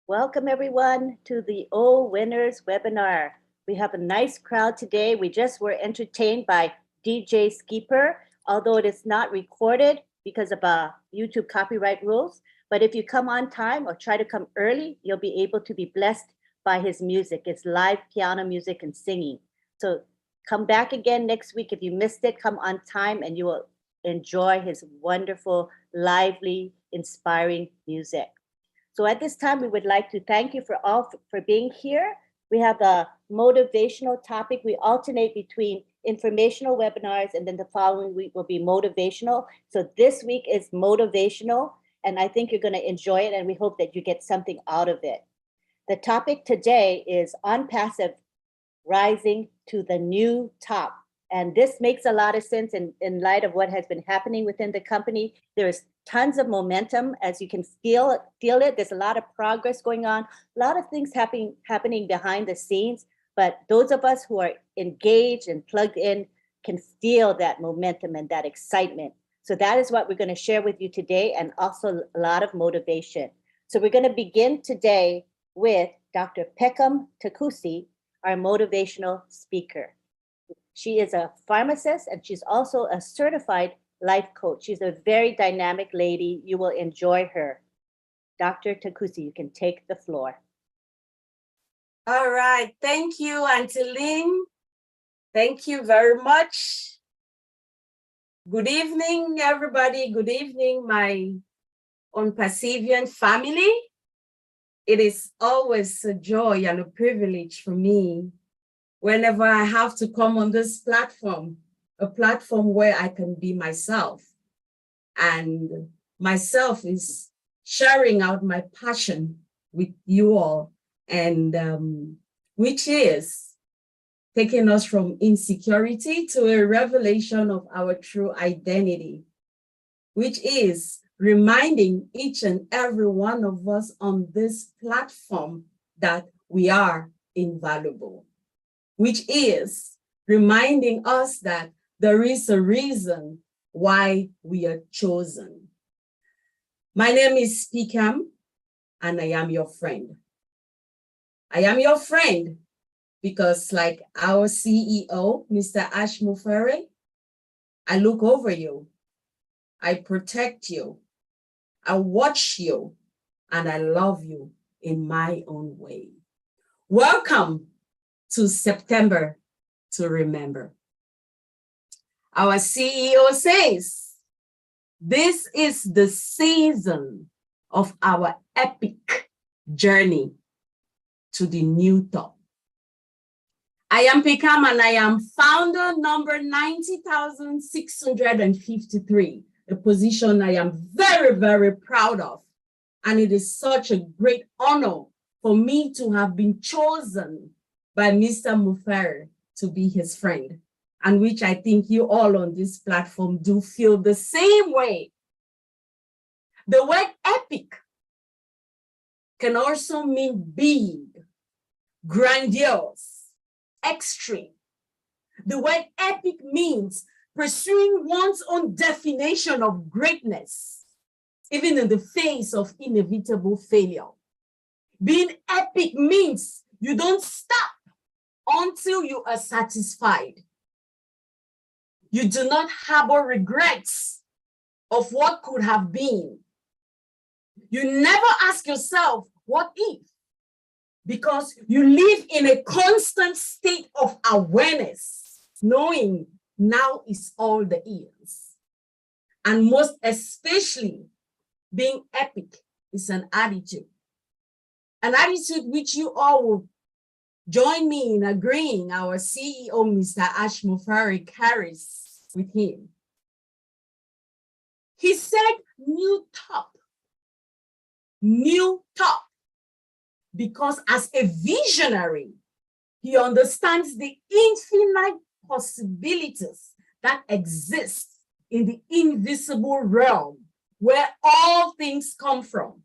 Welcome everyone to the O Winners webinar. We have a nice crowd today. We just were entertained by DJ Skipper, although it is not recorded because of YouTube copyright rules. But if you come on time or try to come early, you'll be able to be blessed by his music. It's live piano music and singing. So come back again next week. If you missed it, come on time and you will enjoy his wonderful, lively, inspiring music. So at this time, we would like to thank you for being here. We have a motivational topic. We alternate between informational webinars, and then the following week will be motivational. So this week is motivational, and I think you're going to enjoy it, and we hope that you get something out of it. The topic today is ONPASSIVE, rising to the new top. And this makes a lot of sense in light of what has been happening within the company. There's tons of momentum, as you can feel it. There's a lot of progress going on, a lot of things happening behind the scenes. But those of us who are engaged and plugged in can feel that momentum and that excitement. So that is what we're going to share with you today, and also a lot of motivation. So we're going to begin today with Dr. Peckham Takusi, our motivational speaker. She is a pharmacist, and she's also a certified life coach. She's a very dynamic lady. You will enjoy her. Dr. Takusi, you can take the floor. All right. Thank you, Auntie Lynn. Thank you very much. Good evening, everybody. Good evening, my ONPASSIVIan family. It is always a joy and a privilege for me whenever I have to come on this platform, a platform where I can be myself. And myself is sharing out my passion with you all, and which is taking us from insecurity to a revelation of our true identity, which is reminding each and every one of us on this platform that we are invaluable, which is reminding us that there is a reason why we are chosen. My name is Peckham, and I am your friend. I am your friend because, like our CEO, Mr. Ash Mufere, I look over you, I protect you, I watch you, and I love you in my own way. Welcome to September to remember. Our CEO says, this is the season of our epic journey to the new top. I am Peckham, and I am founder number 90,653, a position I am very, very proud of. And it is such a great honor for me to have been chosen by Mr. Mufere to be his friend, and which I think you all on this platform do feel the same way. The word epic can also mean big, grandiose, extreme. The word epic means pursuing one's own definition of greatness, even in the face of inevitable failure. Being epic means you don't stop until you are satisfied. You do not harbor regrets of what could have been. You never ask yourself, what if? Because you live in a constant state of awareness, knowing now is all the is. And most especially, being epic is an attitude which you all will join me in agreeing our CEO, Mr. Ash Mufere, carries with him. He said, new top, because as a visionary, he understands the infinite possibilities that exist in the invisible realm where all things come from.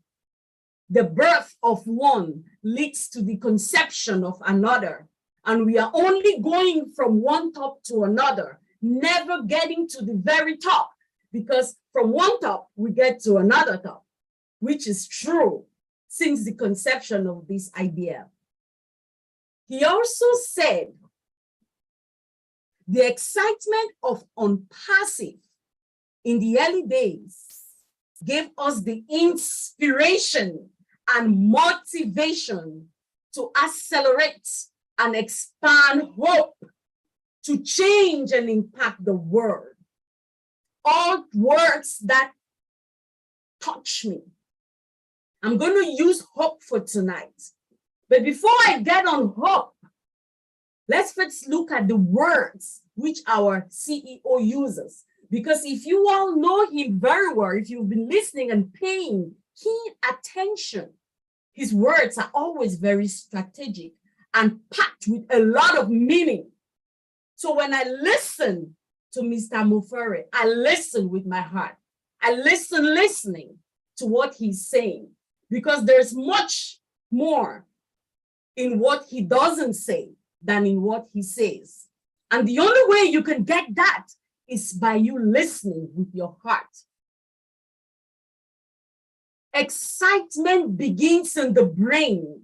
The birth of one leads to the conception of another, and we are only going from one top to another, never getting to the very top, because from one top we get to another top, which is true since the conception of this idea. He also said the excitement of ONPASSIVE in the early days gave us the inspiration and motivation to accelerate and expand hope to change and impact the world. All words that touch me. I'm going to use hope for tonight. But before I get on hope, let's first look at the words which our CEO uses. Because if you all know him very well, if you've been listening and paying keen attention, his words are always very strategic and packed with a lot of meaning. So when I listen to Mr. Mufere, I listen with my heart. I listening to what he's saying, because there's much more in what he doesn't say than in what he says. And the only way you can get that is by you listening with your heart. Excitement begins in the brain,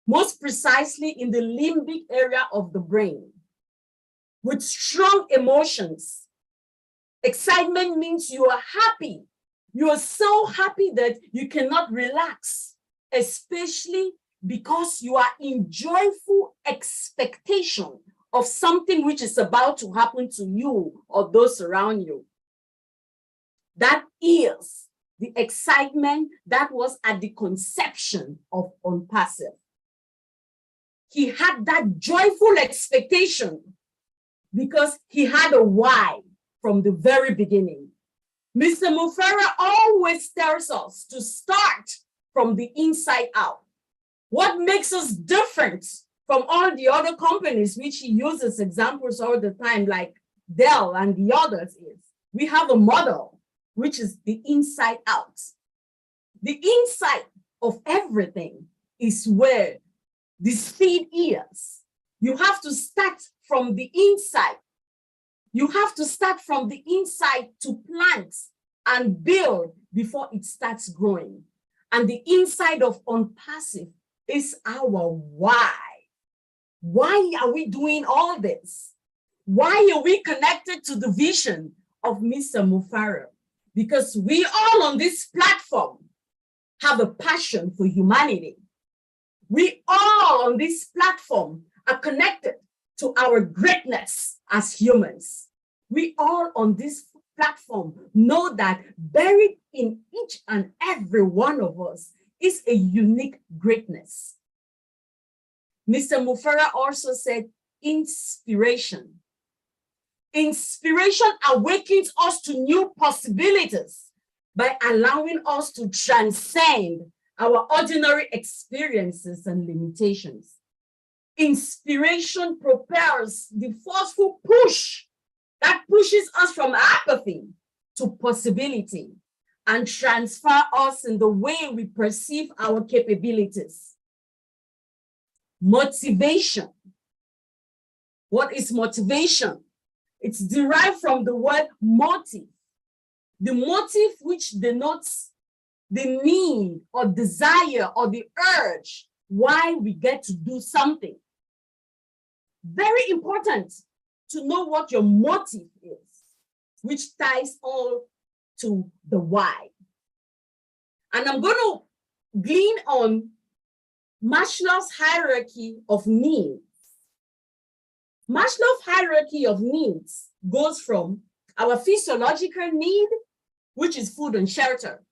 most precisely in the limbic area of the brain, with strong emotions. Excitement means you are happy. You are so happy that you cannot relax, especially because you are in joyful expectation of something which is about to happen to you or those around you. That is the excitement that was at the conception of ONPASSIVE. He had that joyful expectation because he had a why from the very beginning. Mr. Mufere always tells us to start from the inside out. What makes us different from all the other companies, which he uses examples all the time, like Dell and the others, is we have a model, which is the inside out. The inside of everything is where the seed is. You have to start from the inside. You have to start from the inside to plant and build before it starts growing. And the inside of ONPASSIVE is our why. Why are we doing all this? Why are we connected to the vision of Mr. Mufere? Because we all on this platform have a passion for humanity. We all on this platform are connected to our greatness as humans. We all on this platform know that buried in each and every one of us is a unique greatness. Mr. Mufere also said inspiration. Inspiration awakens us to new possibilities by allowing us to transcend our ordinary experiences and limitations. Inspiration propels the forceful push that pushes us from apathy to possibility and transfer us in the way we perceive our capabilities. Motivation. What is motivation? It's derived from the word motive. The motive which denotes the need or desire or the urge why we get to do something. Very important to know what your motive is, which ties all to the why. And I'm going to glean on Maslow's hierarchy of needs. Maslow's hierarchy of needs goes from our physiological need, which is food and shelter.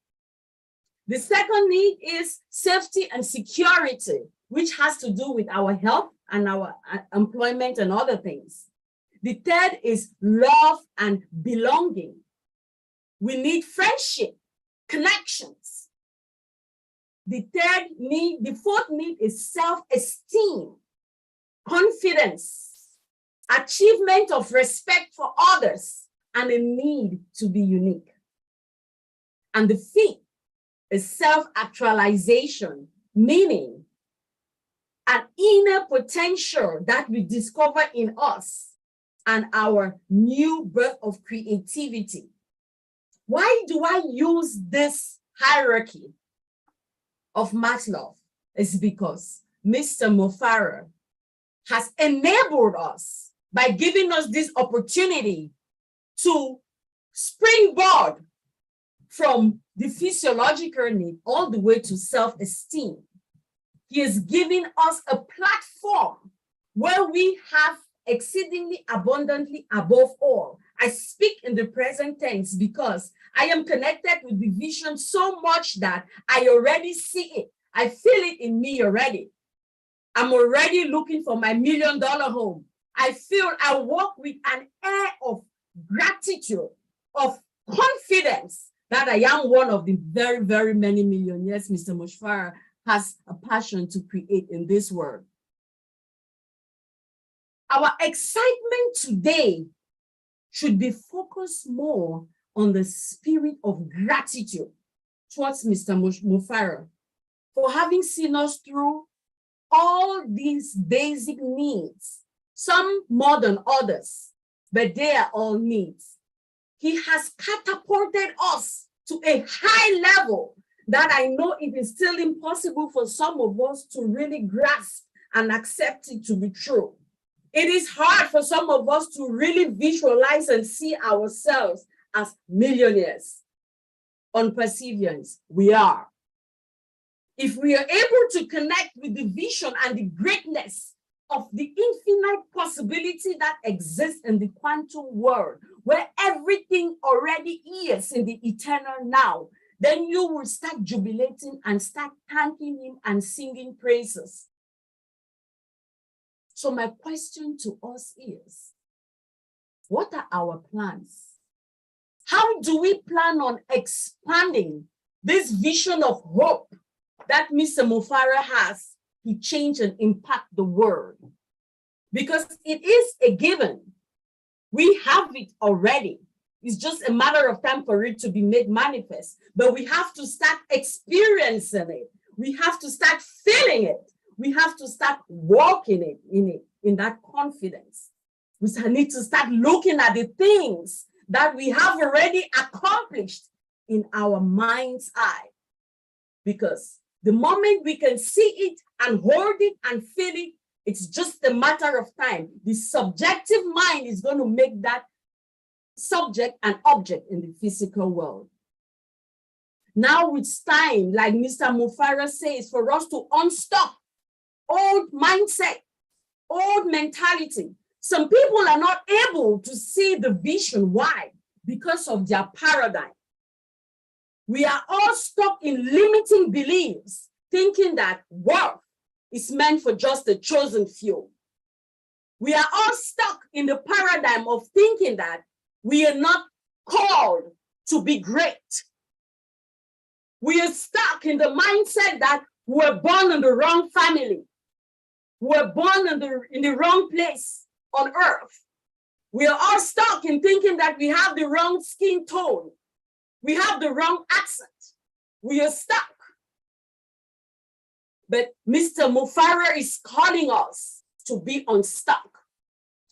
The second need is safety and security, which has to do with our health and our employment and other things. The third is love and belonging. We need friendship, connections. The fourth need is self-esteem, confidence, achievement of respect for others, and a need to be unique. And the fifth is self-actualization, meaning an inner potential that we discover in us and our new birth of creativity. Why do I use this hierarchy? of Maslow is because Mr. Mufara has enabled us by giving us this opportunity to springboard from the physiological need all the way to self-esteem. He is giving us a platform where we have exceedingly abundantly above all. I speak in the present tense because I am connected with the vision so much that I already see it. I feel it in me already. I'm already looking for my $1 million home. I walk with an air of gratitude, of confidence that I am one of the very, very many millionaires Mr. Mufara has a passion to create in this world. Our excitement today should be focused more on the spirit of gratitude towards Mr. Mufara for having seen us through all these basic needs, some more than others, but they are all needs. He has catapulted us to a high level that I know it is still impossible for some of us to really grasp and accept it to be true. It is hard for some of us to really visualize and see ourselves as millionaires. ONPASSIVians, we are. If we are able to connect with the vision and the greatness of the infinite possibility that exists in the quantum world, where everything already is in the eternal now, then you will start jubilating and start thanking him and singing praises. So my question to us is, what are our plans? How do we plan on expanding this vision of hope that Mr. Mufara has to change and impact the world? Because it is a given. We have it already. It's just a matter of time for it to be made manifest. But we have to start experiencing it. We have to start feeling it. We have to start walking in that confidence. We need to start looking at the things that we have already accomplished in our mind's eye. Because the moment we can see it and hold it and feel it, it's just a matter of time. The subjective mind is going to make that subject and object in the physical world. Now it's time, like Mr. Mufara says, for us to unstuck old mindset, old mentality. Some people are not able to see the vision. Why? Because of their paradigm. We are all stuck in limiting beliefs, thinking that wealth is meant for just the chosen few. We are all stuck in the paradigm of thinking that we are not called to be great. We are stuck in the mindset that we're born in the wrong family. We're born in the wrong place on earth. We are all stuck in thinking that we have the wrong skin tone. We have the wrong accent. We are stuck. But Mr. Mufara is calling us to be unstuck.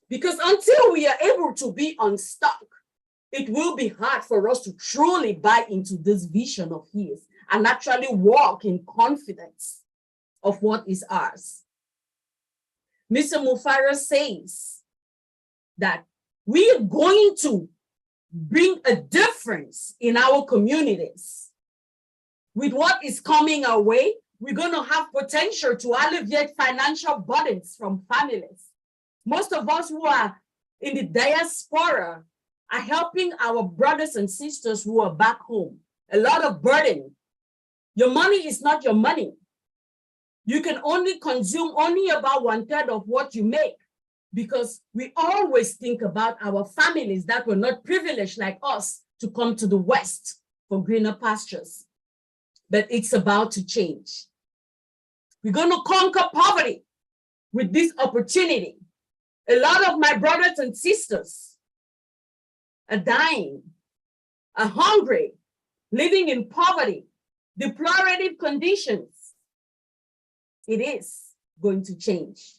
Because until we are able to be unstuck, it will be hard for us to truly buy into this vision of his and actually walk in confidence of what is ours. Mr. Mufara says that we are going to bring a difference in our communities. With what is coming our way, we're going to have potential to alleviate financial burdens from families. Most of us who are in the diaspora are helping our brothers and sisters who are back home. A lot of burden. Your money is not your money. You can only consume only about 1/3 of what you make, because we always think about our families that were not privileged like us to come to the West for greener pastures. But it's about to change. We're going to conquer poverty with this opportunity. A lot of my brothers and sisters are dying, are hungry, living in poverty, deplorative conditions. It is going to change.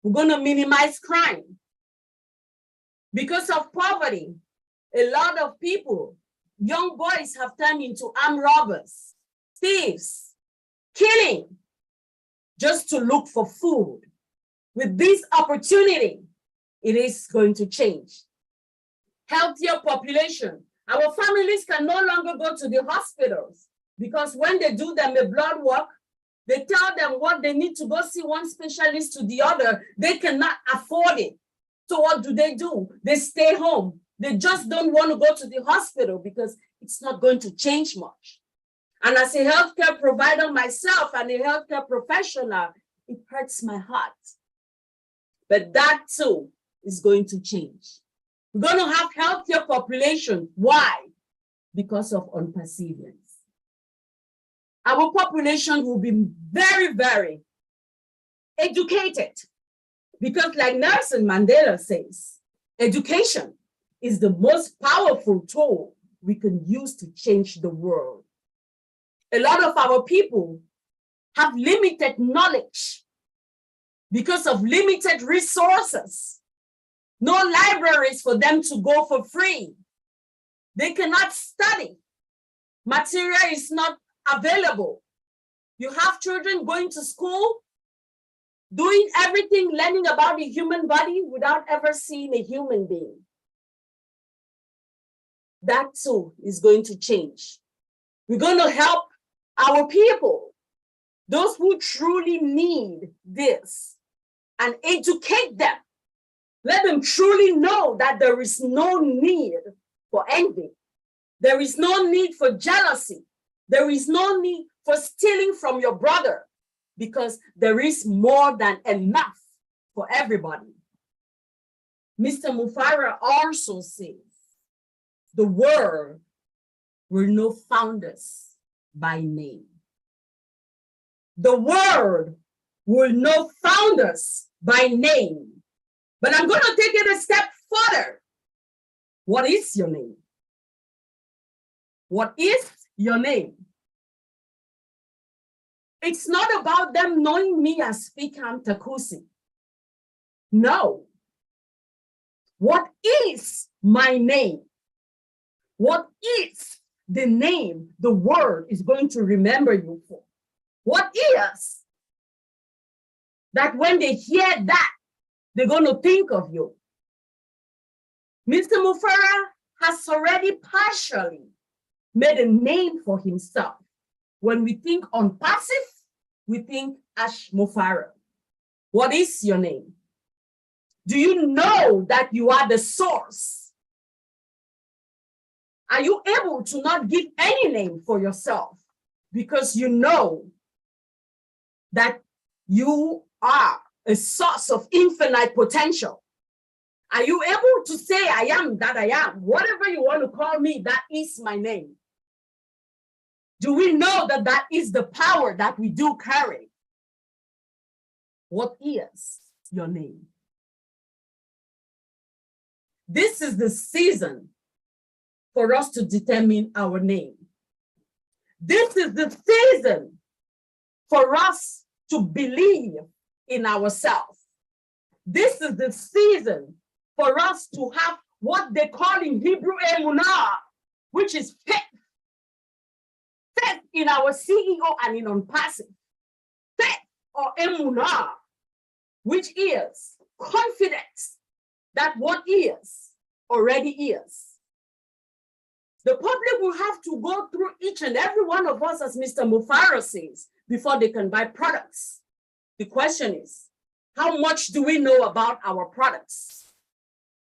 We're going to minimize crime. Because of poverty, a lot of people, young boys have turned into armed robbers, thieves, killing just to look for food. With this opportunity, it is going to change. Healthier population. Our families can no longer go to the hospitals because when they do them a blood work, they tell them what they need to go see one specialist to the other. They cannot afford it. So what do? They stay home. They just don't want to go to the hospital because it's not going to change much. And as a healthcare provider myself and a healthcare professional, it hurts my heart. But that too is going to change. We're going to have healthier population. Why? Because of ONPASSIVE. Our population will be very, very educated. Because like Nelson Mandela says, education is the most powerful tool we can use to change the world. A lot of our people have limited knowledge because of limited resources. No libraries for them to go for free. They cannot study. Material is not available. You have children going to school, doing everything, learning about the human body without ever seeing a human being. That too is going to change. We're going to help our people, those who truly need this, and educate them. Let them truly know that there is no need for envy. There is no need for jealousy. There is no need for stealing from your brother because there is more than enough for everybody. Mr. Mufara also says, the world will know founders by name. The world will know founders by name. But I'm going to take it a step further. What is your name? What is your name? It's not about them knowing me as Fikam Takusi. No. What is my name? What is the name the world is going to remember you for? What is that when they hear that, they're going to think of you? Mr. Mufara has already partially made a name for himself. When we think ONPASSIVE, we think Ash Mufara. What is your name? Do you know that you are the source? Are you able to not give any name for yourself because you know that you are a source of infinite potential? Are you able to say, I am that I am? Whatever you want to call me, that is my name. Do we know that that is the power that we do carry? What is your name? This is the season for us to determine our name. This is the season for us to believe in ourselves. This is the season for us to have what they call in Hebrew emunah, which is faith. Faith in our CEO and in ONPASSIVE. Faith or emunah, which is confidence that what is already is. The public will have to go through each and every one of us, as Mr. Mufara says, before they can buy products. The question is, how much do we know about our products?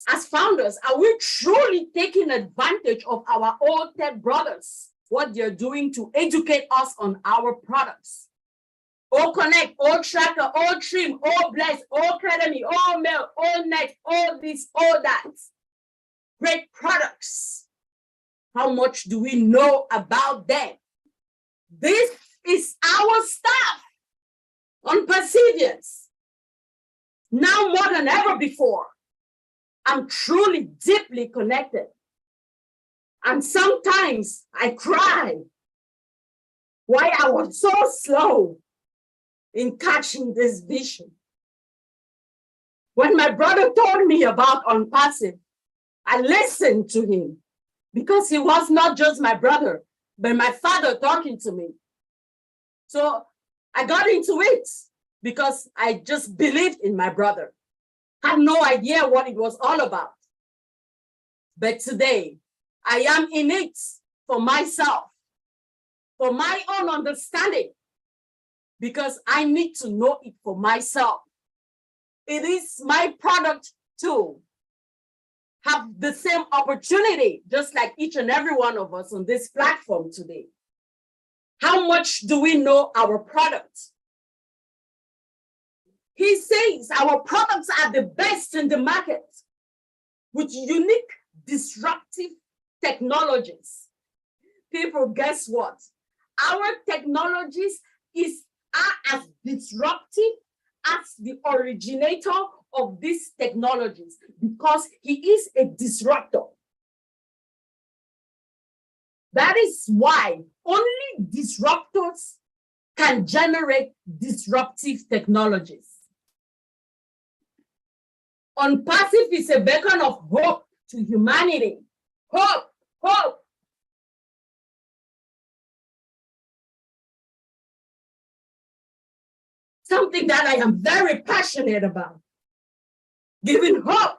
As founders, are we truly taking advantage of our old tech brothers, what they're doing to educate us on our products? All Connect, all Tracker, all Trim, all Bless, all Academy, all Mail, all Net, all this, all that. Great products. How much do we know about them? This is our stuff ONPASSIVE. Now more than ever before, I'm truly deeply connected. And sometimes I cry why I was so slow in catching this vision. When my brother told me about ONPASSIVE, I listened to him because he was not just my brother, but my father talking to me. So I got into it because I just believed in my brother. Had no idea what it was all about. But today, I am in it for myself, for my own understanding, because I need to know it for myself. It is my product to have the same opportunity, just like each and every one of us on this platform today. How much do we know our product? He says our products are the best in the market with unique, disruptive technologies. People, guess what? Our technologies are as disruptive as the originator of these technologies because he is a disruptor. That is why only disruptors can generate disruptive technologies. ONPASSIVE is a beacon of hope to humanity. Hope, hope. Something that I am very passionate about. Giving hope.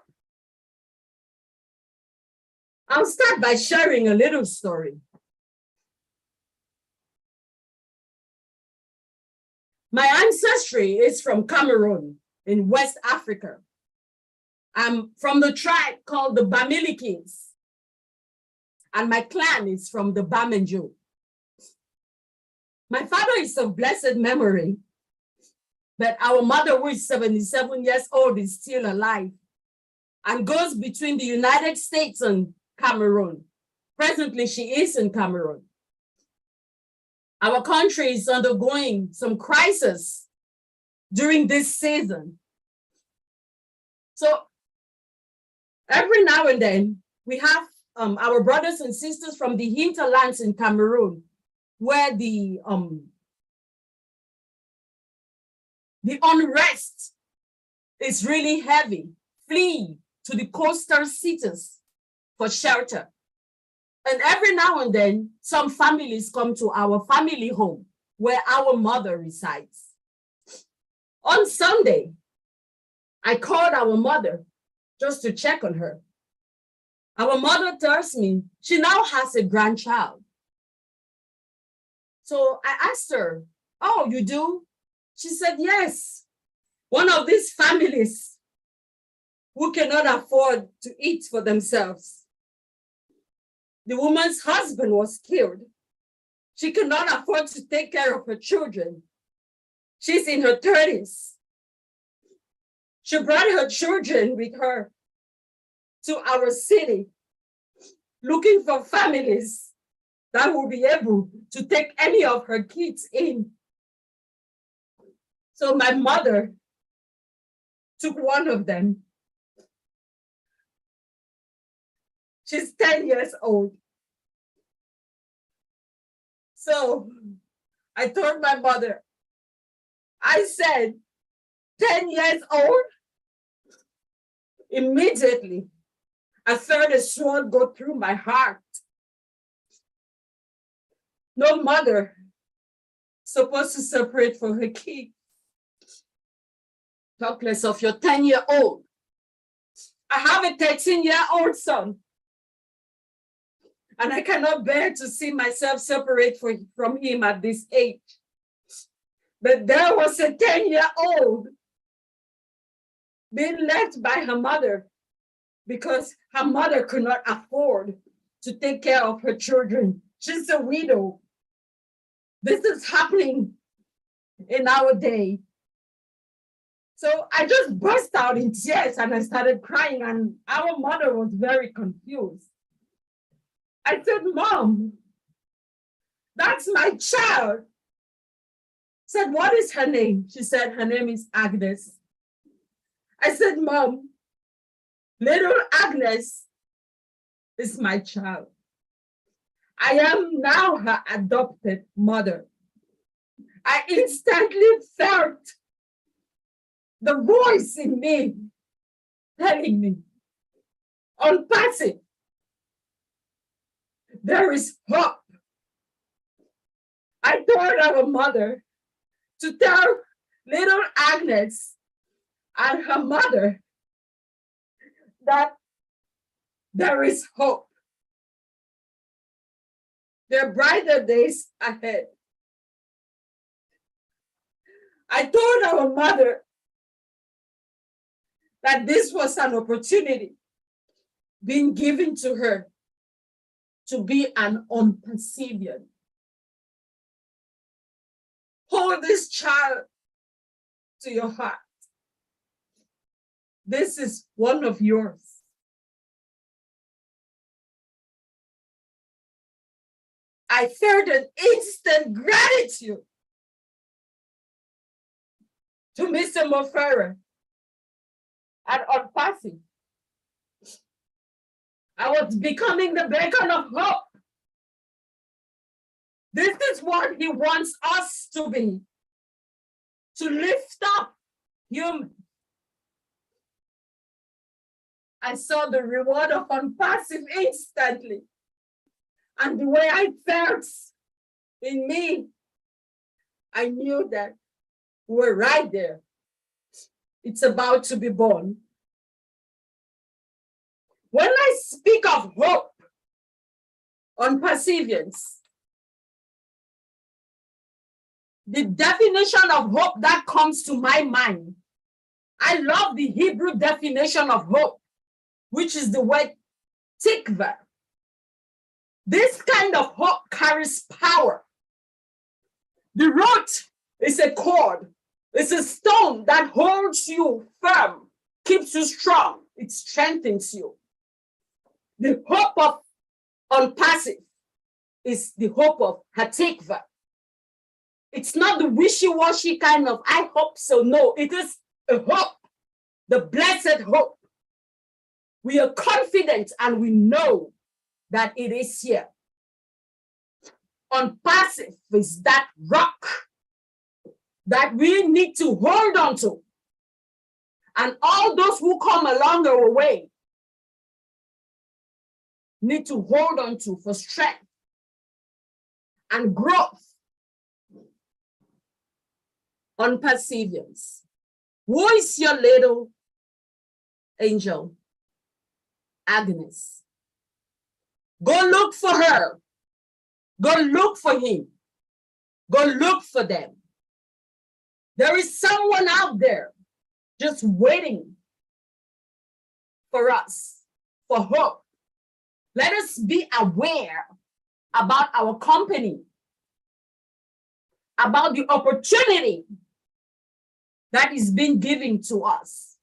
I'll start by sharing a little story. My ancestry is from Cameroon in West Africa. I'm from the tribe called the Bamilikis. And my clan is from the Bamenjo. My father is of blessed memory, but our mother, who is 77 years old, is still alive and goes between the United States and Cameroon. Presently, she is in Cameroon. Our country is undergoing some crisis during this season. So every now and then, we have our brothers and sisters from the hinterlands in Cameroon, where the unrest is really heavy, flee to the coastal cities for shelter. And every now and then, some families come to our family home where our mother resides. On Sunday, I called our mother just to check on her. Our mother tells me she now has a grandchild. So I asked her, "Oh, you do?" She said, "Yes. One of these families who cannot afford to eat for themselves. The woman's husband was killed. She cannot afford to take care of her children. She's in her 30s. She brought her children with her to our city, looking for families that will be able to take any of her kids in. So my mother took one of them. She's 10 years old. So I told my mother, I said, 10 years old? Immediately, I felt a sword go through my heart. No mother supposed to separate for her kid. Talk less of your 10-year-old. I have a 13-year-old son. And I cannot bear to see myself separate from him at this age. But there was a 10-year-old being left by her mother because her mother could not afford to take care of her children. She's a widow. This is happening in our day. So I just burst out in tears and I started crying, and our mother was very confused. I said, "Mom, that's my child." Said, "What is her name?" She said, "Her name is Agnes." I said, "Mom, little Agnes is my child. I am now her adopted mother." I instantly felt the voice in me telling me, ONPASSIVE, there is hope. I told our mother to tell little Agnes and her mother that there is hope. There are brighter days ahead. I told our mother that this was an opportunity being given to her to be an ONPASSIVE. Hold this child to your heart. This is one of yours. I felt an instant gratitude to Mr. Mofera and ONPASSIVE. I was becoming the beacon of hope. This is what he wants us to be, to lift up humans. I saw the reward of ONPASSIVE instantly. And the way I felt in me, I knew that we're right there. It's about to be born. When I speak of hope, ONPASSIVians, the definition of hope that comes to my mind, I love the Hebrew definition of hope, which is the word tikva. This kind of hope carries power. The root is a cord. It's a stone that holds you firm, keeps you strong. It strengthens you. The hope of ONPASSIVE is the hope of hatikva. It's not the wishy-washy kind of, I hope so. No, it is a hope, the blessed hope. We are confident and we know that it is here. ONPASSIVE is that rock that we need to hold on to. And all those who come along our way need to hold on to for strength and growth. ONPASSIVians, who is your little angel? Agnes. Go look for her. Go look for him. Go look for them. There is someone out there just waiting for us, for hope. Let us be aware about our company, about the opportunity that is being given to us.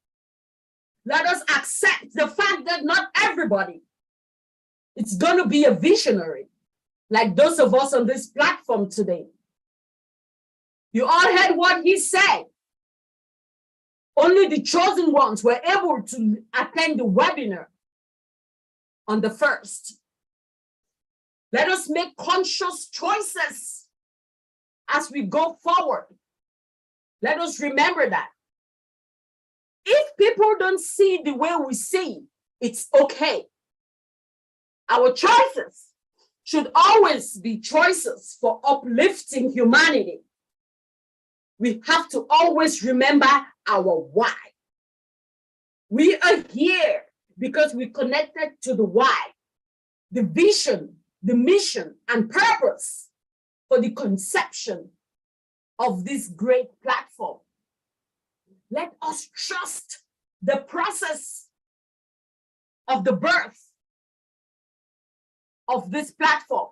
Let us accept the fact that not everybody is going to be a visionary, like those of us on this platform today. You all heard what he said. Only the chosen ones were able to attend the webinar on the 1st. Let us make conscious choices as we go forward. Let us remember that. If people don't see the way we see, it's okay. Our choices should always be choices for uplifting humanity. We have to always remember our why. We are here because we connected to the why, the vision, the mission, and purpose for the conception of this great platform. Let us trust the process of the birth of this platform.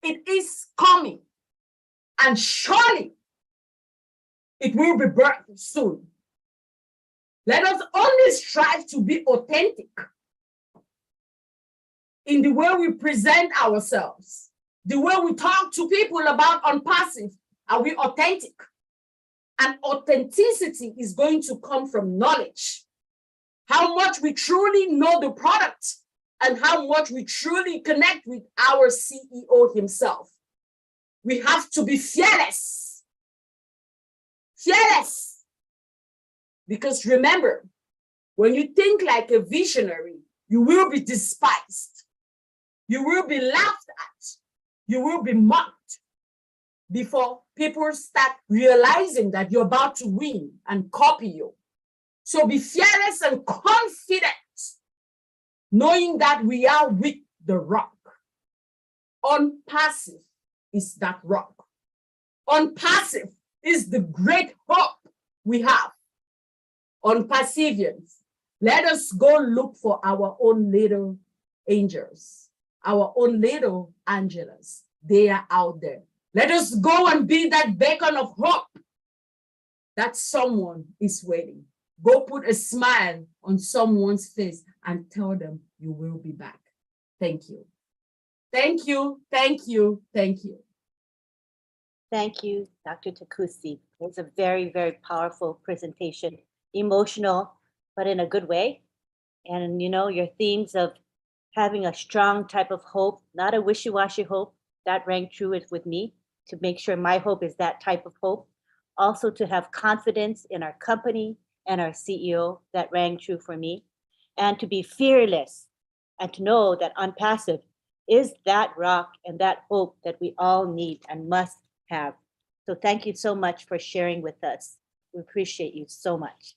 It is coming, and surely it will be birthed soon. Let us only strive to be authentic in the way we present ourselves, the way we talk to people about ONPASSIVE. Are we authentic? And authenticity is going to come from knowledge. How much we truly know the product and how much we truly connect with our CEO himself. We have to be fearless. Fearless. Because remember, when you think like a visionary, you will be despised. You will be laughed at. You will be mocked. before people start realizing that you're about to win and copy you. So be fearless and confident, knowing that we are with the rock. ONPASSIVE is that rock. ONPASSIVE is the great hope we have. ONPASSIVians, let us go look for our own little angels, our own little Angelas. They are out there. Let us go and be that beacon of hope that someone is waiting. Go put a smile on someone's face and tell them you will be back. Thank you. Thank you, thank you, thank you. Thank you, Dr. Takusi. It was a very, very powerful presentation, emotional, but in a good way. And you know, your themes of having a strong type of hope, not a wishy-washy hope, that rang true with me, to make sure my hope is that type of hope. Also to have confidence in our company and our CEO, that rang true for me. And to be fearless and to know that ONPASSIVE is that rock and that hope that we all need and must have. So thank you so much for sharing with us. We appreciate you so much.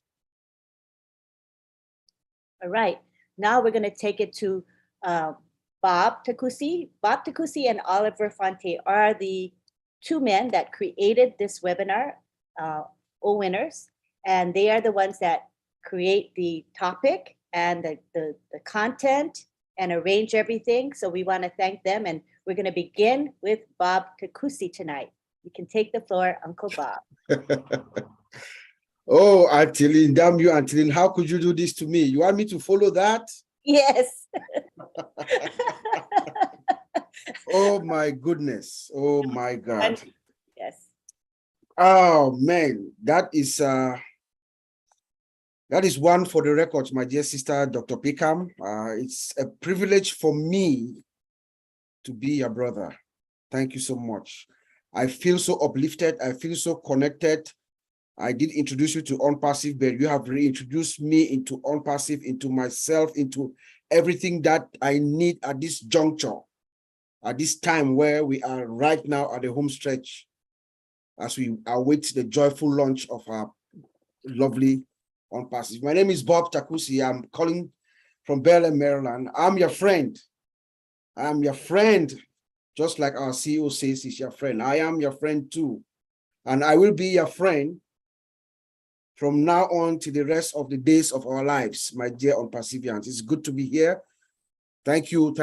All right, now we're going to take it to Bob Takusi. Bob Takusi and Oliver Fonte are the two men that created this webinar, O Winners, and they are the ones that create the topic and the content and arrange everything. So we want to thank them, and we're going to begin with Bob Takusi tonight. You can take the floor, Uncle Bob. Oh, Antilin, damn you, Antilin. How could you do this to me? You want me to follow that? Yes. Oh, my goodness. Oh, my God. Yes. Oh, man. That is one for the record, my dear sister, Dr. Pickham. It's a privilege for me to be your brother. Thank you so much. I feel so uplifted. I feel so connected. I did introduce you to ONPASSIVE, but you have reintroduced me into ONPASSIVE, into myself, into everything that I need at this juncture, at this time where we are right now at the home stretch, as we await the joyful launch of our lovely ONPASSIVE. My name is Bob Takusi. I'm calling from Bel-Air, Maryland. I'm your friend. I'm your friend, just like our CEO says he's your friend. I am your friend too. And I will be your friend from now on to the rest of the days of our lives, my dear ONPASSIVians. It's good to be here. Thank you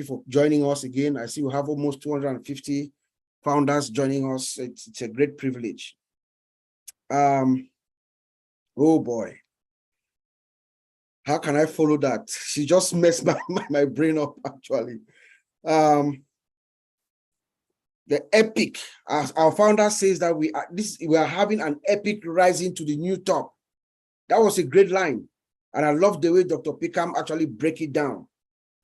for joining us again. I see we have almost 250 founders joining us. It's a great privilege. Oh boy. How can I follow that? She just messed my brain up, actually. The epic, as our founder says, that we are having an epic rising to the new top. That was a great line. And I love the way Dr. Pickham actually break it down.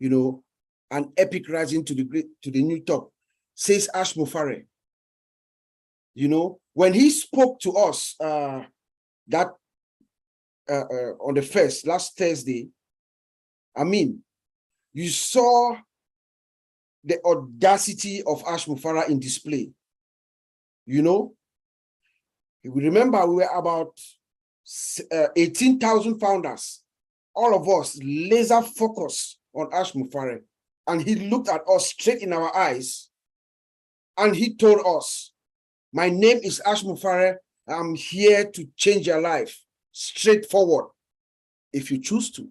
You know, an epic rising to the new top, says Ash Mufare. You know, when he spoke to us on the last Thursday, I mean, you saw the audacity of Ash Mufara in display. You know, we remember we were about 18,000 founders, all of us laser focused on Ash Mufare. And he looked at us straight in our eyes and he told us, my name is Ash Mufare. I'm here to change your life, straightforward, if you choose to.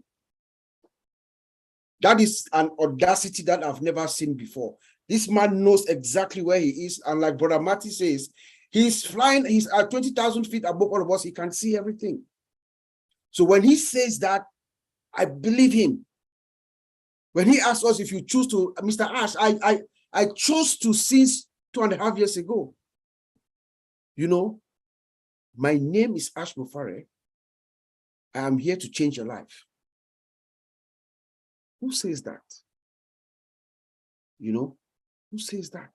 That is an audacity that I've never seen before. This man knows exactly where he is. And like Brother Marty says, he's flying, he's at 20,000 feet above all of us. He can see everything. So when he says that, I believe him. When he asked us if you choose to, Mr. Ash, I chose to since 2.5 years ago. You know, my name is Ash Mufare. I am here to change your life. Who says that? You know, who says that?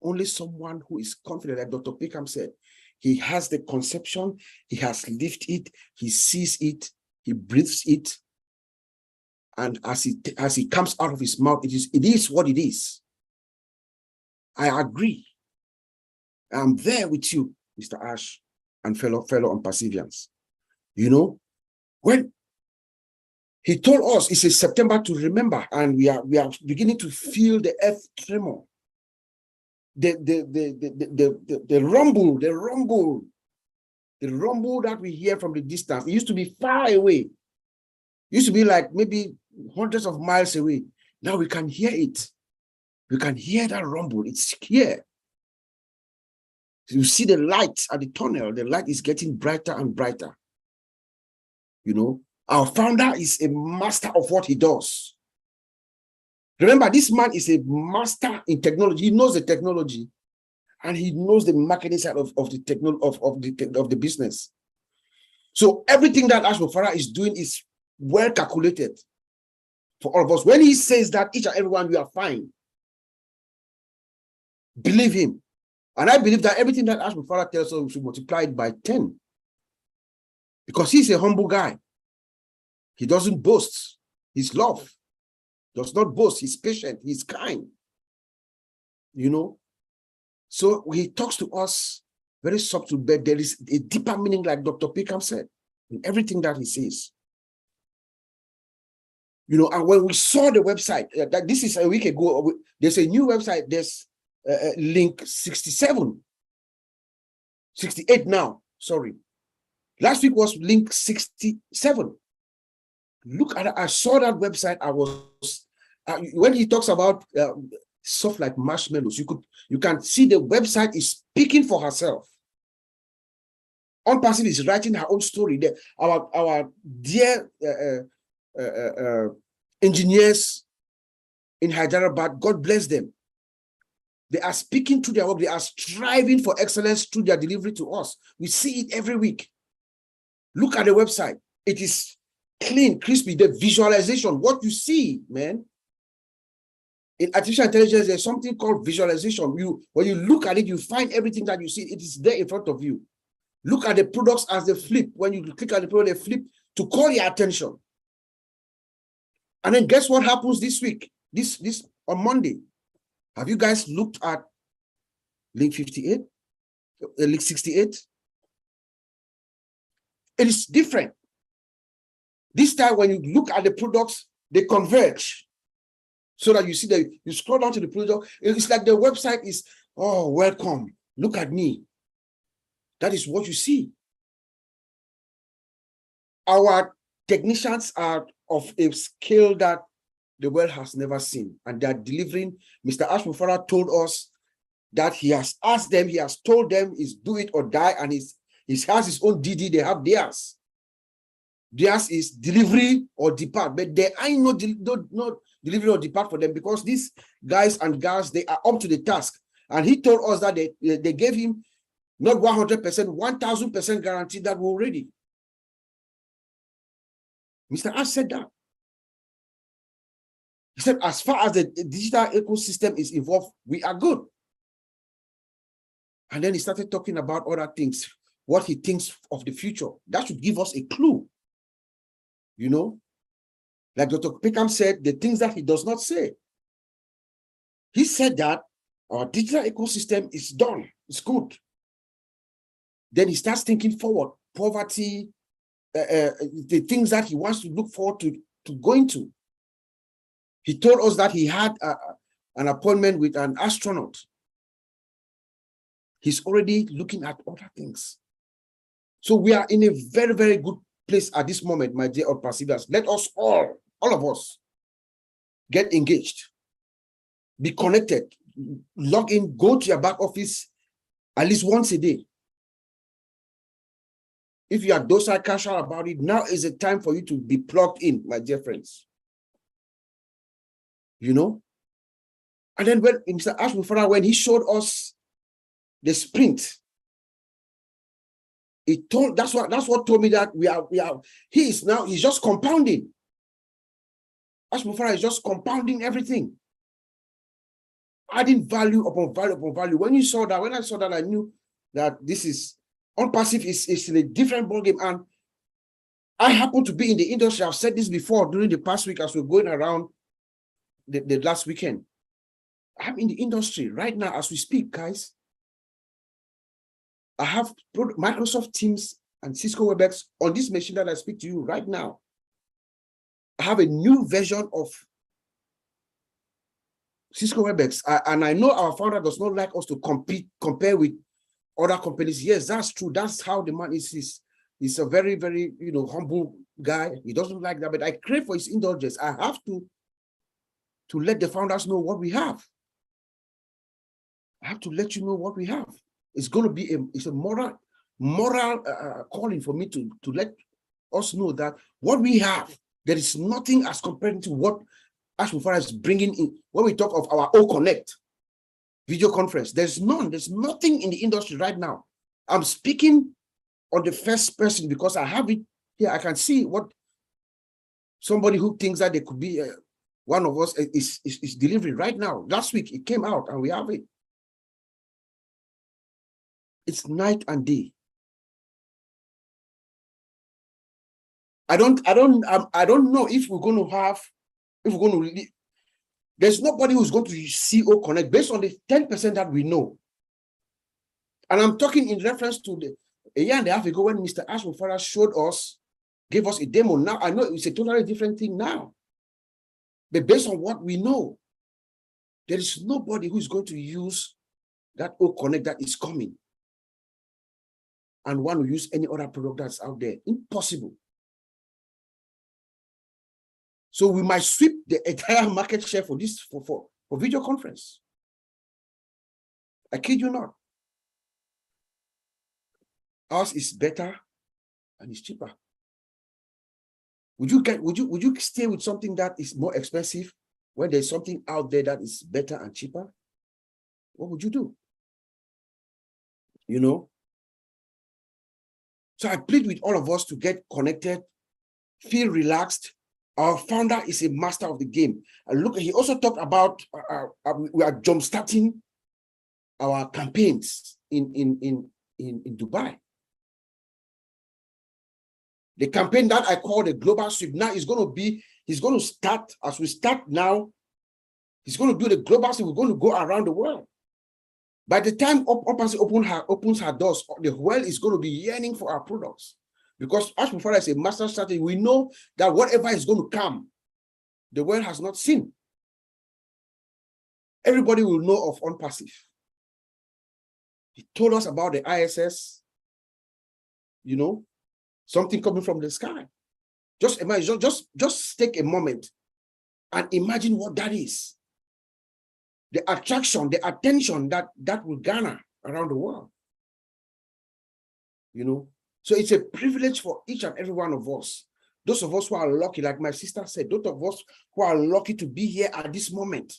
Only someone who is confident, like Dr. Pickham said. He has the conception, he has lived it, he sees it, he breathes it. And as it comes out of his mouth, it is what it is. I agree. I'm there with you, Mr. Ash, and fellow ONPASSIVians. You know, when he told us it's a September to remember, and we are beginning to feel the earth tremor, the rumble that we hear from the distance. It used to be far away. It used to be like maybe hundreds of miles away. Now we can hear it. We can hear that rumble. It's here. You see the light at the tunnel. The light is getting brighter and brighter. You know, our founder is a master of what he does. Remember, this man is a master in technology. He knows the technology, and he knows the marketing side of the business. So everything that Ash Mufara is doing is well calculated for all of us. When he says that each and everyone, we are fine, believe him. And I believe that everything that Ash Mufara tells us, we should multiply it by 10. Because he's a humble guy. He doesn't boast. He's love. Does not boast. He's patient. He's kind. You know? So he talks to us very subtle, but there is a deeper meaning, like Dr. Pickham said, in everything that he says. You know, and when we saw the website, that this is a week ago, there's a new website, there's link 68 now, sorry. Last week was link 67. Look at it. I saw that website. I was, when he talks about soft like marshmallows, you can see the website is speaking for herself. ONPASSIVE is writing her own story. Our dear engineers in Hyderabad, God bless them. They are speaking to their work. They are striving for excellence through their delivery to us. We see it every week. Look at the website. It is clean, crispy. The visualization, what you see, man. In artificial intelligence, there's something called visualization. When you look at it, you find everything that you see. It is there in front of you. Look at the products as they flip. When you click on the product, they flip to call your attention. And then guess what happens this week? This on Monday. Have you guys looked at link 58? Link 68? It is different. This time when you look at the products, they converge. So that you see that you scroll down to the product, it's like the website is, oh, welcome. Look at me. That is what you see. Our technicians are of a scale that the world has never seen, and they are delivering. Mr. Ash Mufara told us that he has asked them, he has told them is do it or die, and he has his own DD, they have theirs. Theirs is delivery or depart, but there ain't no delivery or depart for them, because these guys and girls, they are up to the task. And he told us that they gave him not 100%, 1000% guarantee that we're ready. Mr. Ash said that. He said, as far as the digital ecosystem is involved, we are good. And then he started talking about other things, what he thinks of the future. That should give us a clue. You know, like Dr. Peckham said, the things that he does not say. He said that our digital ecosystem is done, it's good. Then he starts thinking forward, poverty, the things that he wants to look forward to going to. He told us that he had an appointment with an astronaut. He's already looking at other things. So we are in a very, very good place at this moment, my dear ONPASSIVians. Let us all of us, get engaged, be connected, log in, go to your back office at least once a day. If you are docile, casual about it, now is the time for you to be plugged in, my dear friends. You know? And then when Mr. Ash Mufara, when he showed us the sprint, that's what told me that he's just compounding. Ash Mufara is just compounding everything, adding value upon value upon value. When I saw that, I knew that this is ONPASSIVE is in a different ballgame. And I happen to be in the industry. I've said this before during the past week as we're going around the last weekend. I'm in the industry right now as we speak, guys. I have Microsoft Teams and Cisco WebEx on this machine that I speak to you right now. I have a new version of Cisco WebEx, and I know our founder does not like us to compare with other companies. Yes, that's true. That's how the man is. He's a very, very, humble guy. He doesn't like that, but I crave for his indulgence. I have to let the founders know what we have. I have to let you know what we have. It's going to be a moral calling for me to let us know that what we have, there is nothing as compared to what Ash Mufara is bringing in. When we talk of our O Connect video conference, there's nothing in the industry right now. I'm speaking on the first person because I have it here. I can see what somebody who thinks that they could be one of us is delivering right now. Last week it came out and we have it. It's night and day. I don't know if we're going to there's nobody who's going to see O Connect based on the 10% that we know. And I'm talking in reference to a year and a half ago when Mr. Ash Mufara gave us a demo. Now I know it's a totally different thing now. But based on what we know, there is nobody who's going to use that O Connect that is coming and want to use any other product that's out there. Impossible. So we might sweep the entire market share for this for video conference. I kid you not. Ours is better and it's cheaper. Would you stay with something that is more expensive when there's something out there that is better and cheaper? What would you do? So I plead with all of us to get connected, feel relaxed. Our founder is a master of the game. And look, he also talked about we are jumpstarting our campaigns in Dubai. The campaign that I call the Global Sweep now is going to be, he's going to start, as we start now, he's going to do the Global Sweep. We're going to go around the world. By the time ONPASSIVE opens her doors, the world is going to be yearning for our products. Because Ash Mufara is a master strategy. We know that whatever is going to come, the world has not seen. Everybody will know of ONPASSIVE. He told us about the ISS, something coming from the sky. Just imagine, just take a moment and imagine what that is. The attraction, the attention that will garner around the world. So it's a privilege for each and every one of us. Those of us who are lucky, like my sister said, those of us who are lucky to be here at this moment.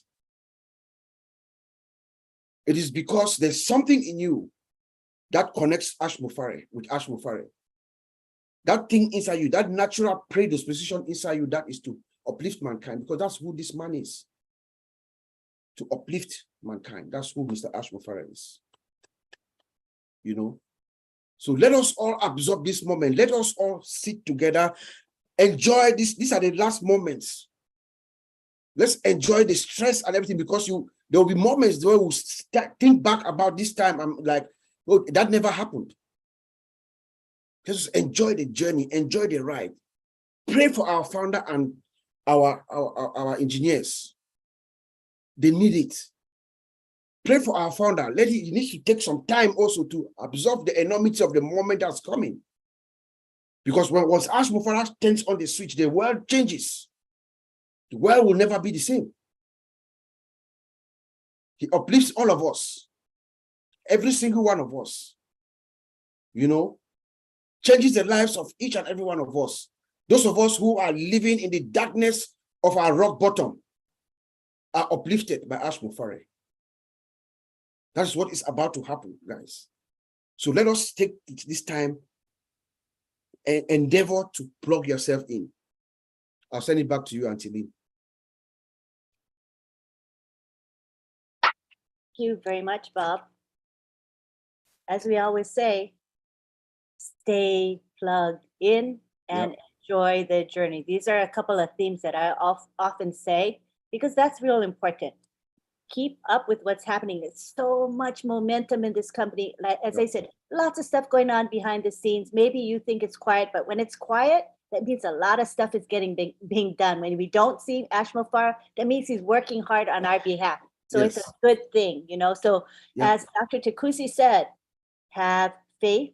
It is because there's something in you that connects Ash Mufara with Ash Mufara. That thing inside you, that natural predisposition inside you, that is to uplift mankind, because that's who this man is. To uplift mankind. That's who Mr. Ash Mufara is. So let us all absorb this moment. Let us all sit together, enjoy this. These are the last moments. Let's enjoy the stress and everything, because there will be moments where we'll think back about this time. I'm like, oh, that never happened. Just enjoy the journey, enjoy the ride. Pray for our founder and our engineers. They need it. Pray for our founder. He needs to take some time also to absorb the enormity of the moment that's coming. Because once Ash Mufara turns on the switch, the world changes. The world will never be the same. He uplifts all of us. Every single one of us. Changes the lives of each and every one of us. Those of us who are living in the darkness of our rock bottom are uplifted by Ash Mufara. That's what is about to happen, guys. So let us take this time and endeavor to plug yourself in. I'll send it back to you, Auntie Lee. Thank you very much, Bob. As we always say, stay plugged in and enjoy the journey. These are a couple of themes that I often say, because that's real important. Keep up with what's happening. There's so much momentum in this company. Like, as I said, lots of stuff going on behind the scenes. Maybe you think it's quiet, but when it's quiet, that means a lot of stuff is being done. When we don't see Ashmafar, that means he's working hard on our behalf. So it's a Yes. good thing, you know. So Yeah. as Dr. Takusi said, have faith,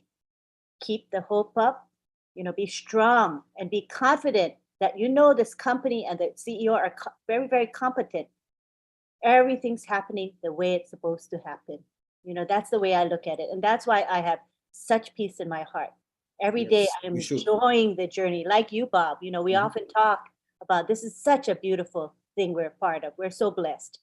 keep the hope up, you know, be strong and be confident that you know this company and the CEO are very, very competent. Everything's happening the way it's supposed to happen. You know, that's the way I look at it. And that's why I have such peace in my heart. Every day Yes, I'm we should. enjoying the journey, like you, Bob. You know, we Mhm. often talk about this is such a beautiful thing we're a part of. We're so blessed.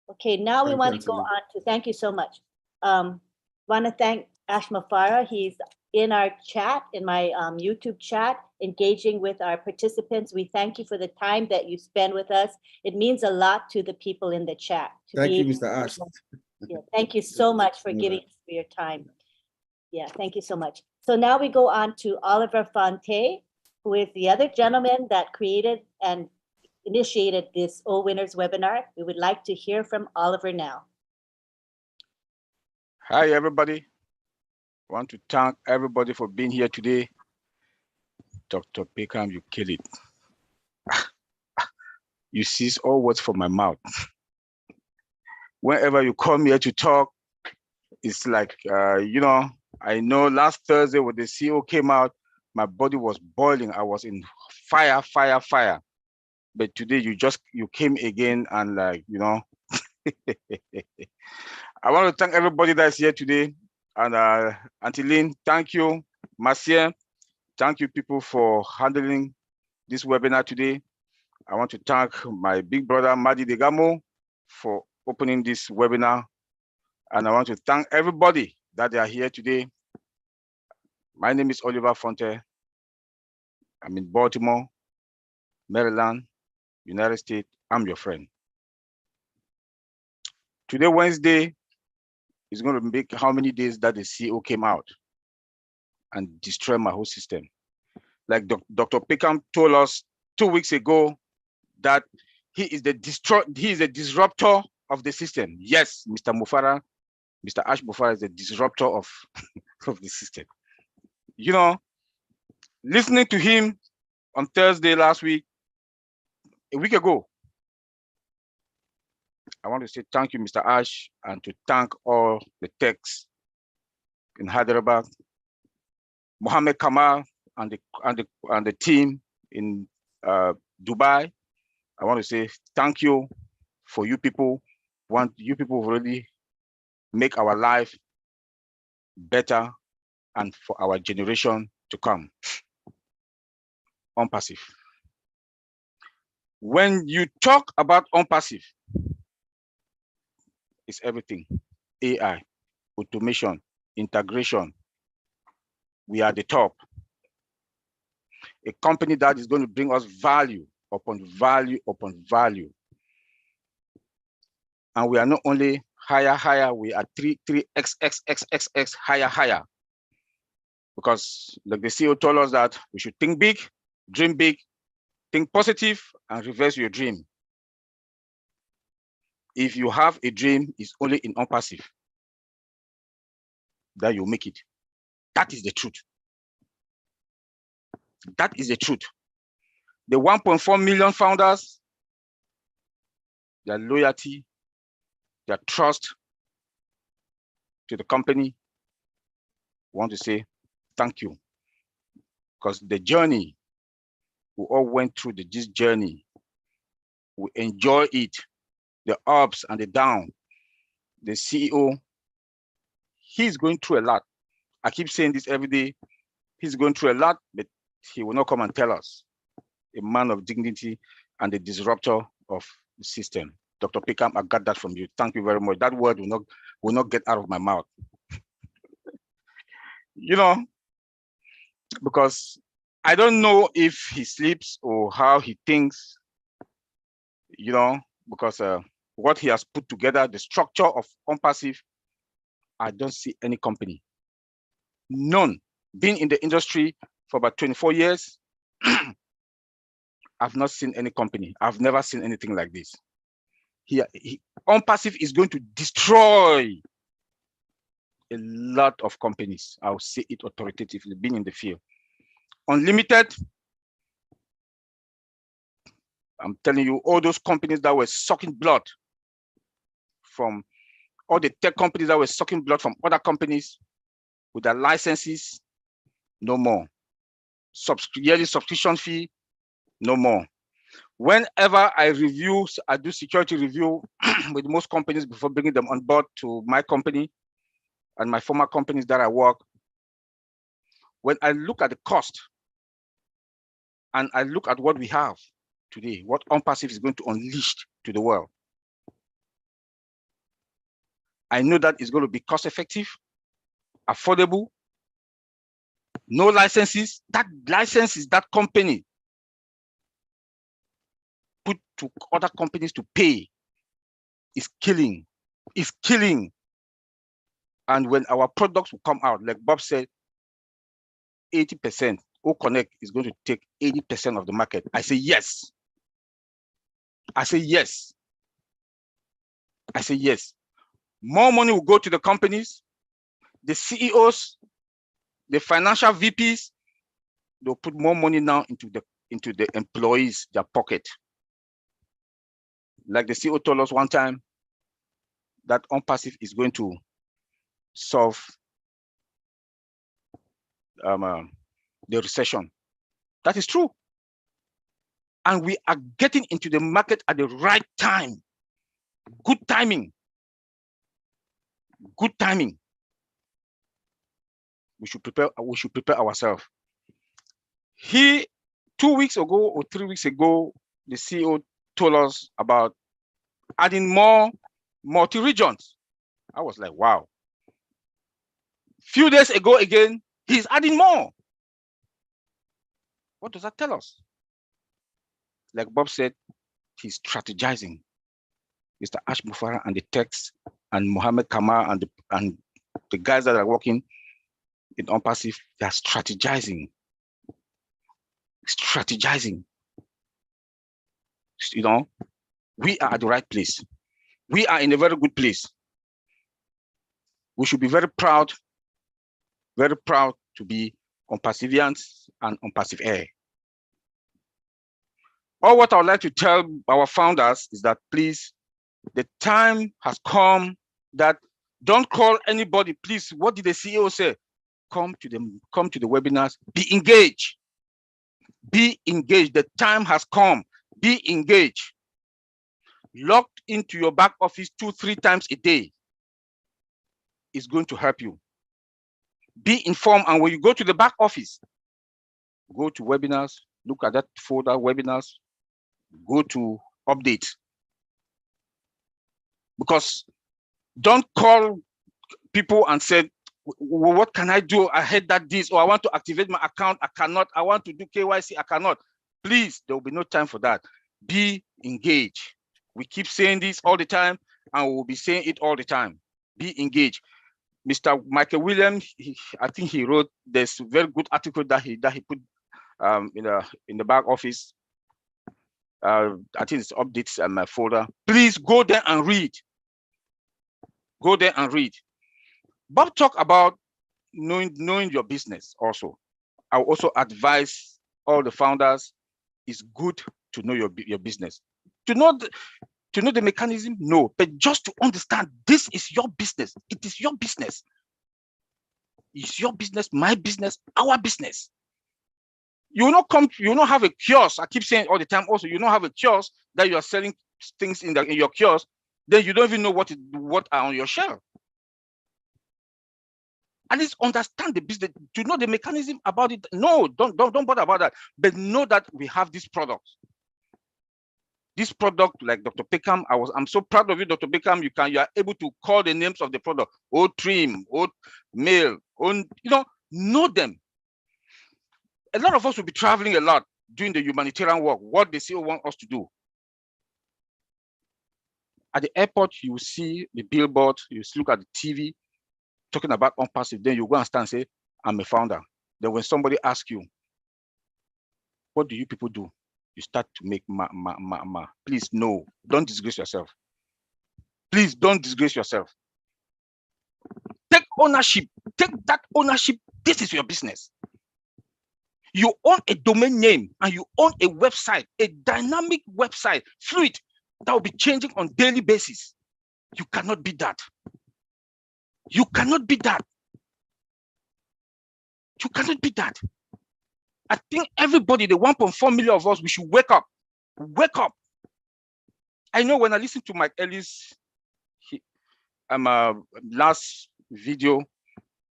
Okay, now we Thank you, want to Auntie go Lynn. on to, thank you so much. Want to thank Ashma Farah. He's in our chat, in my YouTube chat, engaging with our participants. We thank you for the time that you spend with us. It means a lot to the people in the chat. To Thank be you, able Mr. Ash. yeah, thank you so much for know giving that. us your time. Yeah, thank you so much. So now we go on to Oliver Fonte, who is the other gentleman that created and initiated this O Winners webinar. We would like to hear from Oliver now. Hi, everybody. I want to thank everybody for being here today. Dr. Peckham, you kill it. You seize all words from my mouth. Whenever you come here to talk, it's like, you know, I know last Thursday when the CEO came out, my body was boiling. I was in fire, fire, fire. But today you came again and like, you know, I want to thank everybody that's here today. And Auntie Lynn, thank you. Marcia, thank you people for handling this webinar today. I want to thank my big brother, Madi Degamo, for opening this webinar. And I want to thank everybody that they are here today. My name is Oliver Fonte. I'm in Baltimore, Maryland, United States. I'm your friend. Today, Wednesday, is going to make how many days that the CEO came out and destroyed my whole system. Like Dr. Peckham told us 2 weeks ago that he is the disruptor of the system. Yes, Mr. Ash Mufara is the disruptor of the system. You know, listening to him on Thursday last week, a week ago, I want to say thank you, Mr. Ash, and to thank all the techs in Hyderabad, Mohammed Kamal and the team in Dubai. I want to say thank you for you people. You people really make our life better and for our generation to come. ONPASSIVE. When you talk about ONPASSIVE, it's everything. AI, automation, integration. We are the top. A company that is going to bring us value upon value upon value. And we are not only higher, we are 3x higher. Because like the CEO told us that we should think big, dream big, think positive, and reverse your dream. If you have a dream, it's only in ONPASSIVE that you make it. That is the truth. That is the truth. The 1.4 million founders, their loyalty, their trust to the company, want to say thank you. Because the journey, we all went through this journey. We enjoy it, the ups and the downs. The CEO, he's going through a lot. I keep saying this every day. He's going through a lot, but he will not come and tell us. A man of dignity and the disruptor of the system. Dr. Peckham, I got that from you. Thank you very much. That word will not get out of my mouth. You know, because I don't know if he sleeps or how he thinks, you know, because what he has put together, the structure of ONPASSIVE, I don't see any company. None. Been in the industry for about 24 years, I've not seen any company. I've never seen anything like this. ONPASSIVE is going to destroy a lot of companies. I'll say it authoritatively, being in the field. Unlimited, I'm telling you, all those companies that were sucking blood from all the tech companies that were sucking blood from other companies with their licenses, no more. Yearly subscription fee, no more. Whenever I do security review with most companies before bringing them on board to my company and my former companies that I work, when I look at the cost and I look at what we have today, what ONPASSIVE is going to unleash to the world, I know that it's going to be cost effective, affordable, no licenses. That licenses that company put to other companies to pay is killing. And when our products will come out, like Bob said, 80%, O-Connect is going to take 80% of the market. I say yes. I say yes. I say yes. More money will go to the companies, the CEOs, the financial VPs. They'll put more money now into the employees, their pocket. Like the CEO told us one time, that ONPASSIVE is going to solve the recession. That is true. And we are getting into the market at the right time. Good timing. Good timing. We should prepare ourselves. 2 weeks ago or 3 weeks ago, the CEO told us about adding more multi-regions. I was like, wow. Few days ago again, he's adding more. What does that tell us? Like Bob said, he's strategizing. Mr. Ash Mufara and the techs and Mohammed Kamar and the guys that are working in ONPASSIVE, they are strategizing. You know, we are at the right place. We are in a very good place. We should be very proud to be ONPASSIVians and ONPASSIVE AI. All what I would like to tell our founders is that please, the time has come that don't call anybody, please. What did the CEO say? Come to the webinars, be engaged. Be engaged. The time has come. Be engaged. Logged into your back office 2-3 times a day is going to help you. Be informed, and when you go to the back office, go to webinars, look at that folder, webinars, go to updates. Because don't call people and say, well, what can I do? I heard that this, or I want to activate my account, I cannot. I want to do KYC, I cannot. Please, there will be no time for that. Be engaged. We keep saying this all the time, and we will be saying it all the time. Be engaged. Mr. Michael Williams, I think he wrote this very good article that he put in the back office. I think it's updates in my folder. Please go there and read. Go there and read. Bob talked about knowing your business also. I will also advise all the founders, it's good to know your business. To know the mechanism, no, but just to understand this is your business. It is your business. It's your business, my business, our business. You will not have a kiosk. I keep saying all the time also, you don't have a kiosk that you are selling things in your kiosk, then you don't even know what are on your shelf. At least understand the business, to know the mechanism about it. No, don't bother about that. But know that we have this product. This product, like Dr. Peckham, I'm so proud of you, Dr. Peckham. You are able to call the names of the product, old trim, old mail, know them. A lot of us will be traveling a lot doing the humanitarian work, what the CEO want us to do. At the airport, you will see the billboard, you look at the TV, talking about ONPASSIVE, then you go and stand and say, I'm a founder. Then when somebody asks you, what do you people do? You start to make Please, no, don't disgrace yourself. Please don't disgrace yourself. Take ownership. Take that ownership. This is your business. You own a domain name and you own a website, a dynamic website, fluid, that will be changing on daily basis. You cannot be that. You cannot be that. You cannot be that. I think everybody, the 1.4 million of us, we should wake up. Wake up. I know when I listen to Mike Ellis' last video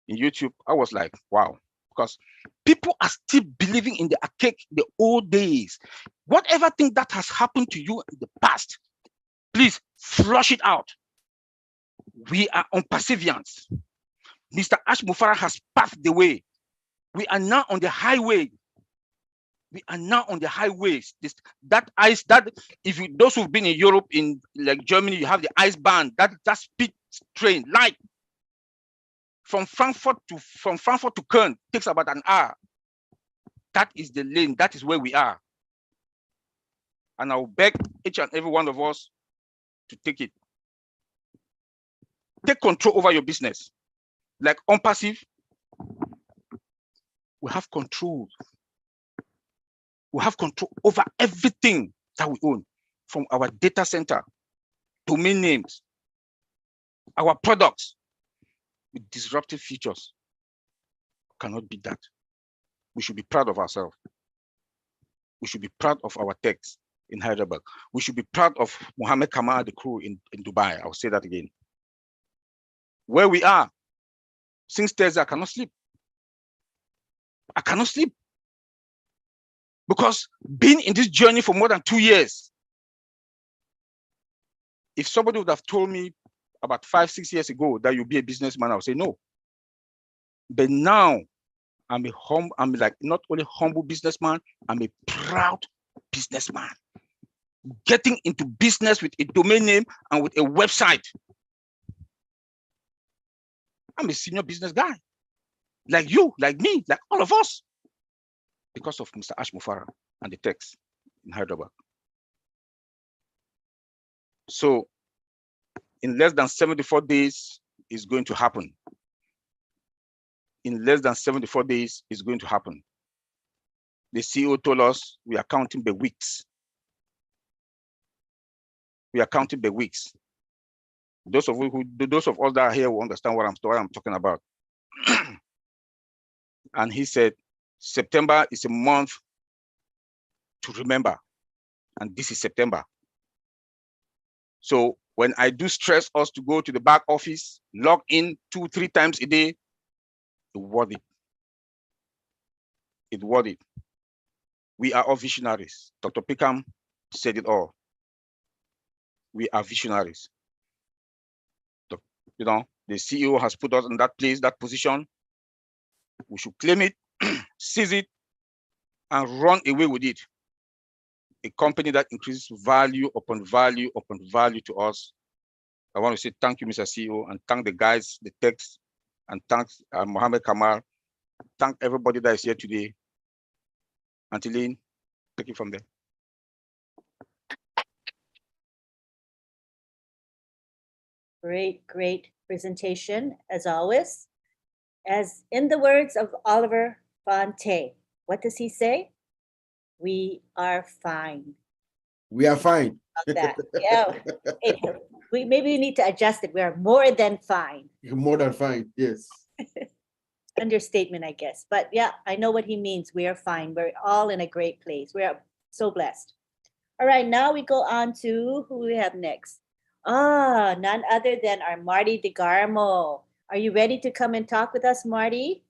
in YouTube, I was like, wow, because people are still believing in the archaic, the old days. Whatever thing that has happened to you in the past, please flush it out. We are ONPASSIVians. Mr. Ash Mufara has paved the way. We are now on the highway. We are now on the highways. That ice, that if you those who've been in Europe, in like Germany, you have the ice band, that speed train, light from Frankfurt to Köln takes about an hour. That is the lane. That is where we are. And I will beg each and every one of us to take it. Take control over your business. Like ONPASSIVE, we have control. We have control over everything that we own, from our data center, domain names, our products with disruptive features. Cannot be that. We should be proud of ourselves. We should be proud of our techs in Hyderabad. We should be proud of Mohammed Kamal, the crew in Dubai. I'll say that again. Where we are, since Thursday, I cannot sleep. I cannot sleep. Because being in this journey for more than 2 years, if somebody would have told me about 5, 6 years ago that you'll be a businessman, I would say no. But now I'm like not only humble businessman, I'm a proud businessman. Getting into business with a domain name and with a website. I'm a senior business guy. Like you, like me, like all of us. Because of Mr. Ash Mufara and the techs in Hyderabad. So in less than 74 days, it's going to happen. In less than 74 days, it's going to happen. The CEO told us we are counting the weeks. We are counting the weeks. Those of us that are here will understand what I'm talking about. And he said, September is a month to remember, and this is September. So when I do stress us to go to the back office, log in 2, 3 times a day, it's worth it. It's worth it. We are all visionaries. Dr. Pickham said it all. We are visionaries. You know, the CEO has put us in that place, that position. We should claim it, seize it, and run away with it. A company that increases value upon value upon value to us. I want to say thank you, Mr. CEO, and thank the guys, the techs, and thank Mohammed Kamal. Thank everybody that is here today. Antiline, take it from there. Great, great presentation, as always. As in the words of Oliver Fonte, what does he say? We are fine. We are fine. That. Yeah. Maybe we need to adjust it. We are more than fine. More than fine, yes. Understatement, I guess. But yeah, I know what he means. We are fine. We're all in a great place. We are so blessed. All right, now we go on to who we have next. None other than our Marty DeGarmo. Are you ready to come and talk with us, Marty?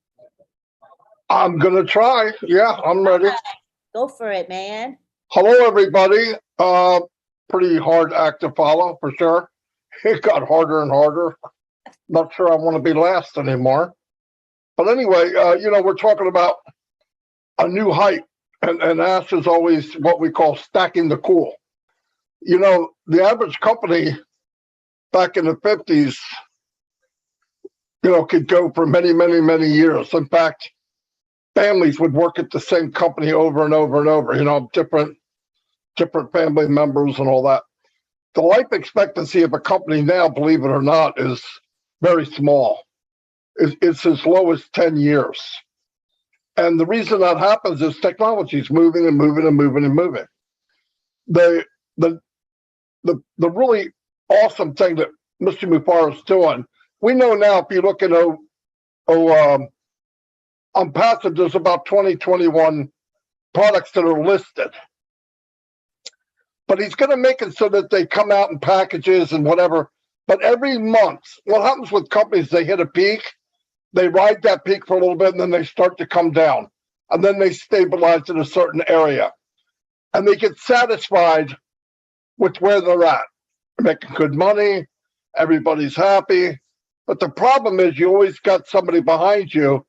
I'm going to try. Yeah, I'm ready. Go for it, man. Hello, everybody. Pretty hard act to follow, for sure. It got harder and harder. Not sure I want to be last anymore. But anyway, you know, we're talking about a new height. And Ash is always what we call stacking the cool. You know, the average company back in the 50s, you know, could go for many, many, many years. In fact, families would work at the same company over and over and over, you know, different family members and all that. The life expectancy of a company now, believe it or not, is very small. it's as low as 10 years. And the reason that happens is technology is moving and moving and moving and moving. The really awesome thing that Mr. Mufara is doing, we know now if you look at ONPASSIVE, there's about 21 products that are listed. But he's going to make it so that they come out in packages and whatever. But every month, what happens with companies, they hit a peak, they ride that peak for a little bit, and then they start to come down. And then they stabilize in a certain area. And they get satisfied with where they're at. They're making good money, everybody's happy. But the problem is you always got somebody behind you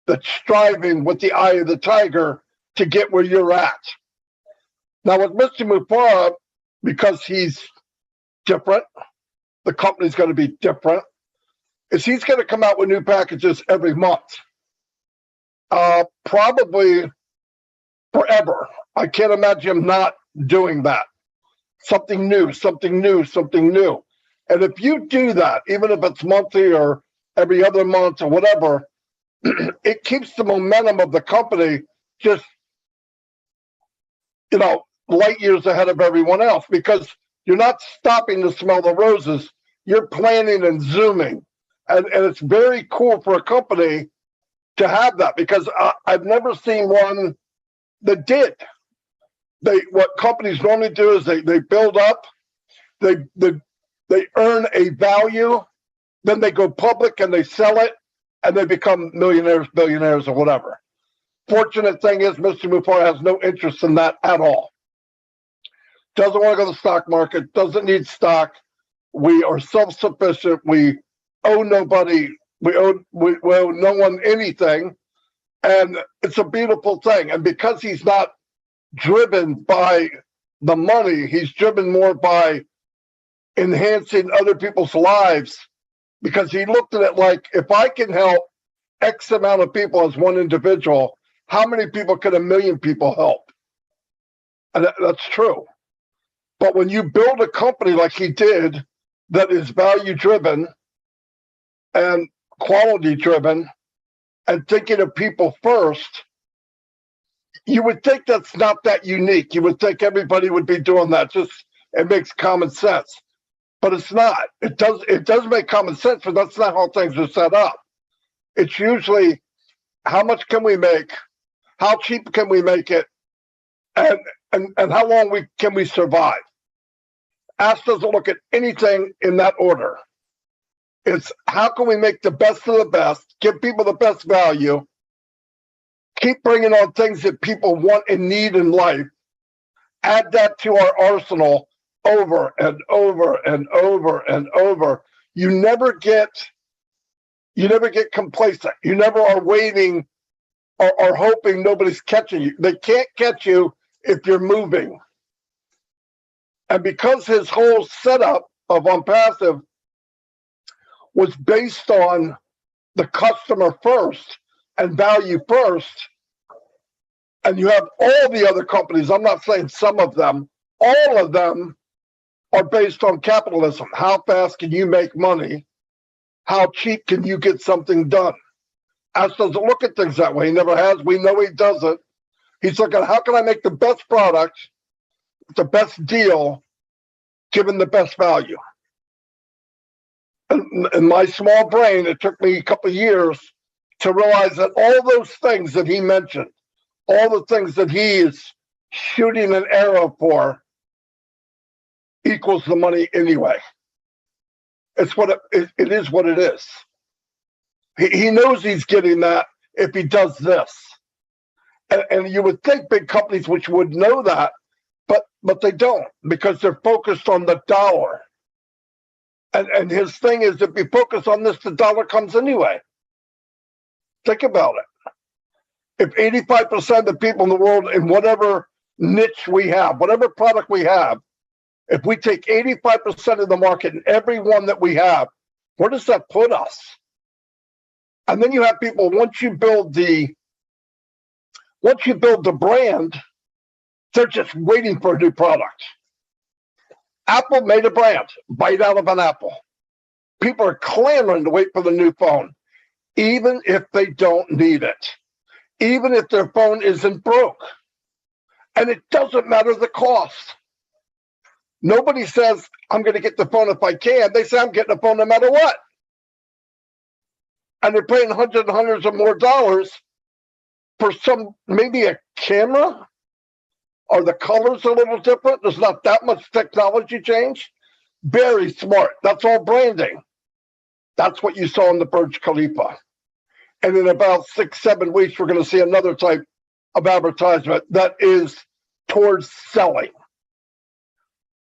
that's striving with the eye of the tiger to get where you're at. Now with Mr. Mufara, because he's different, the company's going to be different, is he's going to come out with new packages every month. Probably forever. I can't imagine him not doing that. Something new, something new, something new. And if you do that, even if it's monthly or every other month or whatever, it keeps the momentum of the company just, light years ahead of everyone else, because you're not stopping to smell the roses. You're planning and zooming. And it's very cool for a company to have that, because I've never seen one that did. What companies normally do is they build up, they earn a value, then they go public and they sell it, and they become millionaires, billionaires, or whatever. Fortunate thing is Mr. Mufara has no interest in that at all. Doesn't want to go to the stock market, doesn't need stock. We are self-sufficient. We owe nobody, we owe no one anything. And it's a beautiful thing. And because he's not driven by the money, he's driven more by enhancing other people's lives, because he looked at it like, if I can help X amount of people as one individual, how many people can 1 million people help? And that's true. But when you build a company like he did, that is value driven and quality driven and thinking of people first, you would think that's not that unique. You would think everybody would be doing that. It makes common sense, but it's not. It does make common sense, but that's not how things are set up. It's usually how much can we make, how cheap can we make it, and how long can we survive. Ask doesn't look at anything in that order. It's how can we make the best of the best, give people the best value, keep bringing on things that people want and need in life, add that to our arsenal over and over and over and over. You never get complacent. You never are waiting or hoping nobody's catching you. They can't catch you if you're moving. And because his whole setup of ONPASSIVE was based on the customer first and value first, and you have all the other companies, I'm not saying some of them, all of them are based on capitalism. How fast can you make money? How cheap can you get something done? Ash doesn't look at things that way. He never has. We know he doesn't. He's looking at how can I make the best product, the best deal, given the best value. In my small brain, it took me a couple of years to realize that all those things that he mentioned, all the things that he is shooting an arrow for, equals the money anyway. It's what it is what it is. He knows he's getting that if he does this. And you would think big companies which would know that, but they don't, because they're focused on the dollar. And his thing is, if you focus on this, the dollar comes anyway. Think about it. If 85% of the people in the world, in whatever niche we have, whatever product we have, if we take 85% of the market in every one that we have, where does that put us? And then you have people, once you build the brand, they're just waiting for a new product. Apple made a brand, bite out of an apple. People are clamoring to wait for the new phone. even if they don't need it, even if their phone isn't broke. And it doesn't matter the cost. Nobody says, I'm going to get the phone if I can. They say, I'm getting a phone no matter what. And they're paying hundreds and hundreds of more dollars for maybe a camera, or the colors a little different. There's not that much technology change. Very smart. That's all branding. That's what you saw in the Burj Khalifa. And in about 6-7 weeks, we're going to see another type of advertisement that is towards selling.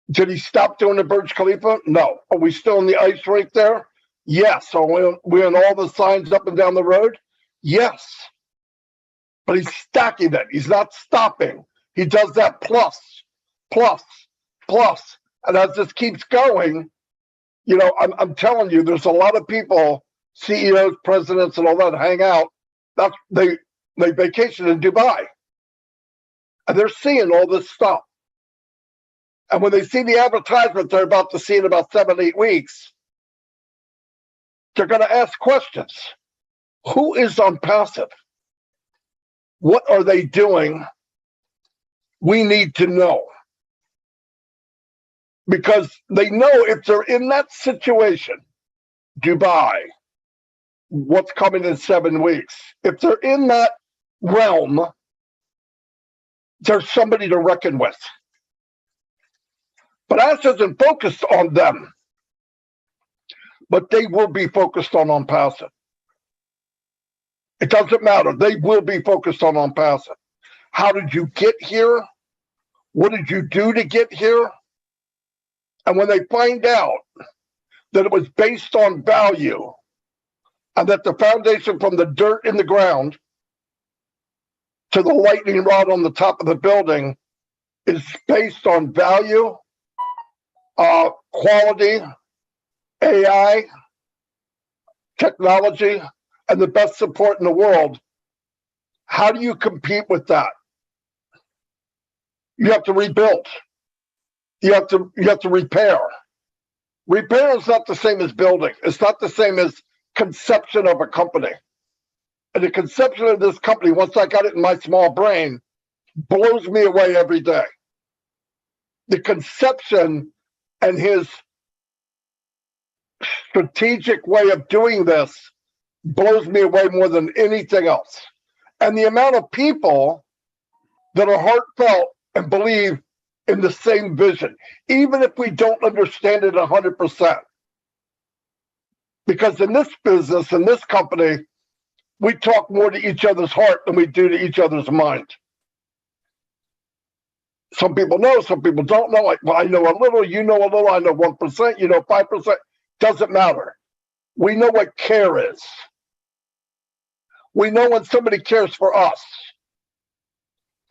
Did he stop doing the Burj Khalifa? No. Are we still in the ice rink there? Yes. Are we on all the signs up and down the road? Yes. But he's stacking it. He's not stopping. He does that plus. And as this keeps going, you know, I'm telling you, there's a lot of people, CEOs, presidents, and all that hang out. They vacation in Dubai. And they're seeing all this stuff. And when they see the advertisement they're about to see in about 7-8 weeks, they're going to ask questions. Who is ONPASSIVE? What are they doing? We need to know. Because they know if they're in that situation, Dubai, what's coming in 7 weeks, if they're in that realm, there's somebody to reckon with. But Ash isn't focused on them, but they will be focused on ONPASSIVE. It doesn't matter. They will be focused on ONPASSIVE. How did you get here? What did you do to get here? And when they find out that it was based on value, and that the foundation from the dirt in the ground to the lightning rod on the top of the building is based on value, quality, AI, technology, and the best support in the world, how do you compete with that? You have to rebuild. You have to repair. Repair is not the same as building. It's not the same as conception of a company. And the conception of this company, once I got it in my small brain, blows me away every day. The conception and his strategic way of doing this blows me away more than anything else. And the amount of people that are heartfelt and believe in the same vision, even if we don't understand it 100%. Because in this business, in this company, we talk more to each other's heart than we do to each other's mind. Some people know, some people don't know. Like, well, I know a little, you know a little, I know 1%, you know 5%. Doesn't matter. We know what care is. We know when somebody cares for us.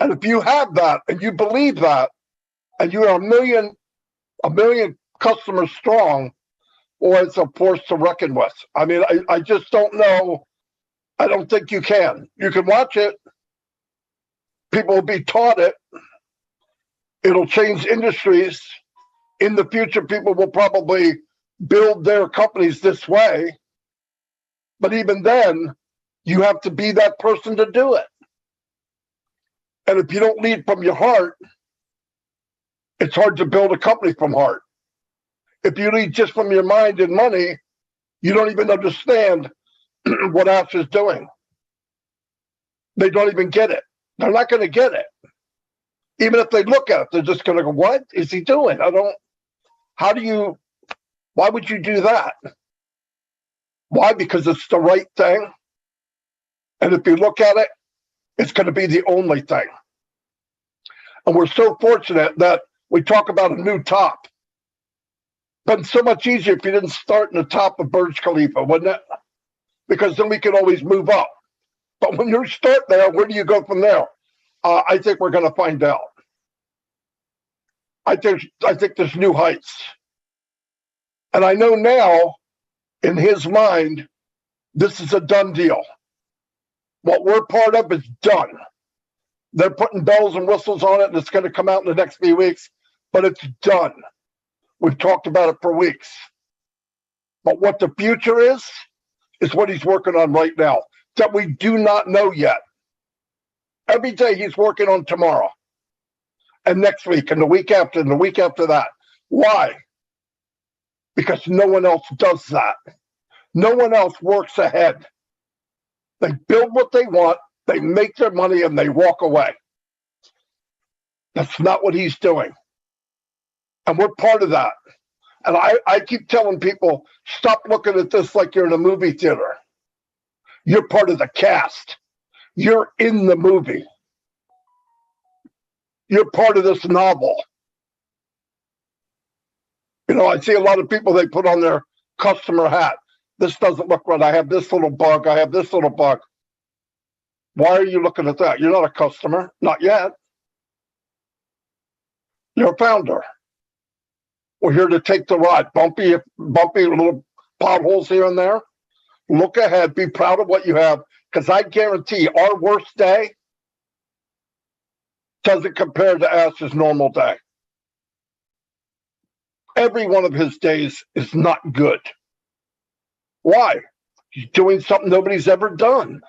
And if you have that and you believe that, and you are a million customers strong, or it's a force to reckon with. I mean, I just don't know. I don't think you can. You can watch it. People will be taught it. It'll change industries. In the future, people will probably build their companies this way. But even then, you have to be that person to do it. And if you don't lead from your heart, it's hard to build a company from heart. If you lead just from your mind and money, you don't even understand what Ash is doing. They don't even get it. They're not going to get it. Even if they look at it, they're just going to go, what is he doing? Why would you do that? Why? Because it's the right thing. And if you look at it, it's going to be the only thing. And we're so fortunate that we talk about a new top. But it's so much easier if you didn't start in the top of Burj Khalifa, wouldn't it? Because then we can always move up. But when you start there, where do you go from there? I think we're going to find out. I think there's new heights. And I know now, in his mind, this is a done deal. What we're part of is done. They're putting bells and whistles on it, and it's going to come out in the next few weeks, but it's done. We've talked about it for weeks. But what the future is, is what he's working on right now that we do not know yet. Every day he's working on tomorrow and next week and the week after and the week after that. Why? Because no one else does that. No one else works ahead. They build what they want, they make their money, and they walk away. That's not what he's doing. And we're part of that. And I keep telling people, stop looking at this like you're in a movie theater. You're part of the cast. You're in the movie. You're part of this novel. You know, I see a lot of people, they put on their customer hat. This doesn't look right. I have this little bug. I have this little bug. Why are you looking at that? You're not a customer. Not yet. You're a founder. We're here to take the ride. Bumpy little potholes here and there. Look ahead. Be proud of what you have. Because I guarantee our worst day doesn't compare to Ash's normal day. Every one of his days is not good. Why? He's doing something nobody's ever done.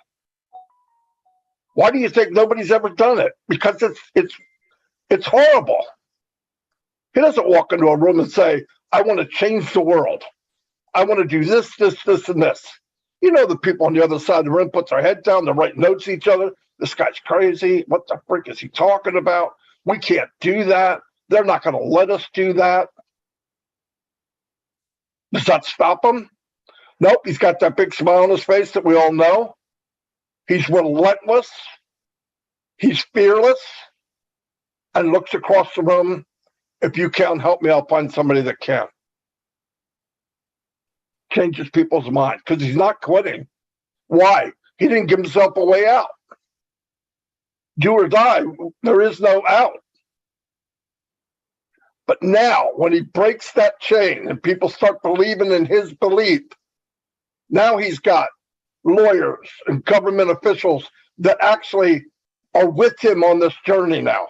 Why do you think nobody's ever done it? Because it's horrible. He doesn't walk into a room and say, I want to change the world. I want to do this, and this. You know, the people on the other side of the room put their head down, they write notes to each other. This guy's crazy. What the frick is he talking about? We can't do that. They're not going to let us do that. Does that stop him? Nope, he's got that big smile on his face that we all know. He's relentless. He's fearless. And looks across the room. If you can't help me, I'll find somebody that can. Changes people's mind because he's not quitting. Why? He didn't give himself a way out. Do or die, there is no out. But now, when he breaks that chain and people start believing in his belief, now he's got lawyers and government officials that actually are with him on this journey now.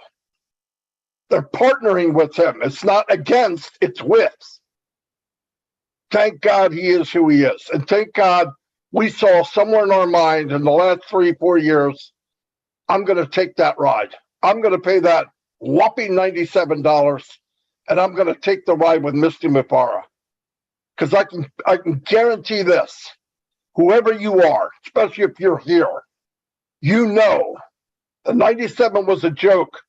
They're partnering with him. It's not against, it's with. Thank God he is who he is. And thank God we saw somewhere in our mind in the last 3-4 years, I'm going to take that ride. I'm going to pay that whopping $97 and I'm going to take the ride with Misty Mufara. Because I can guarantee this, whoever you are, especially if you're here, you know the 97 was a joke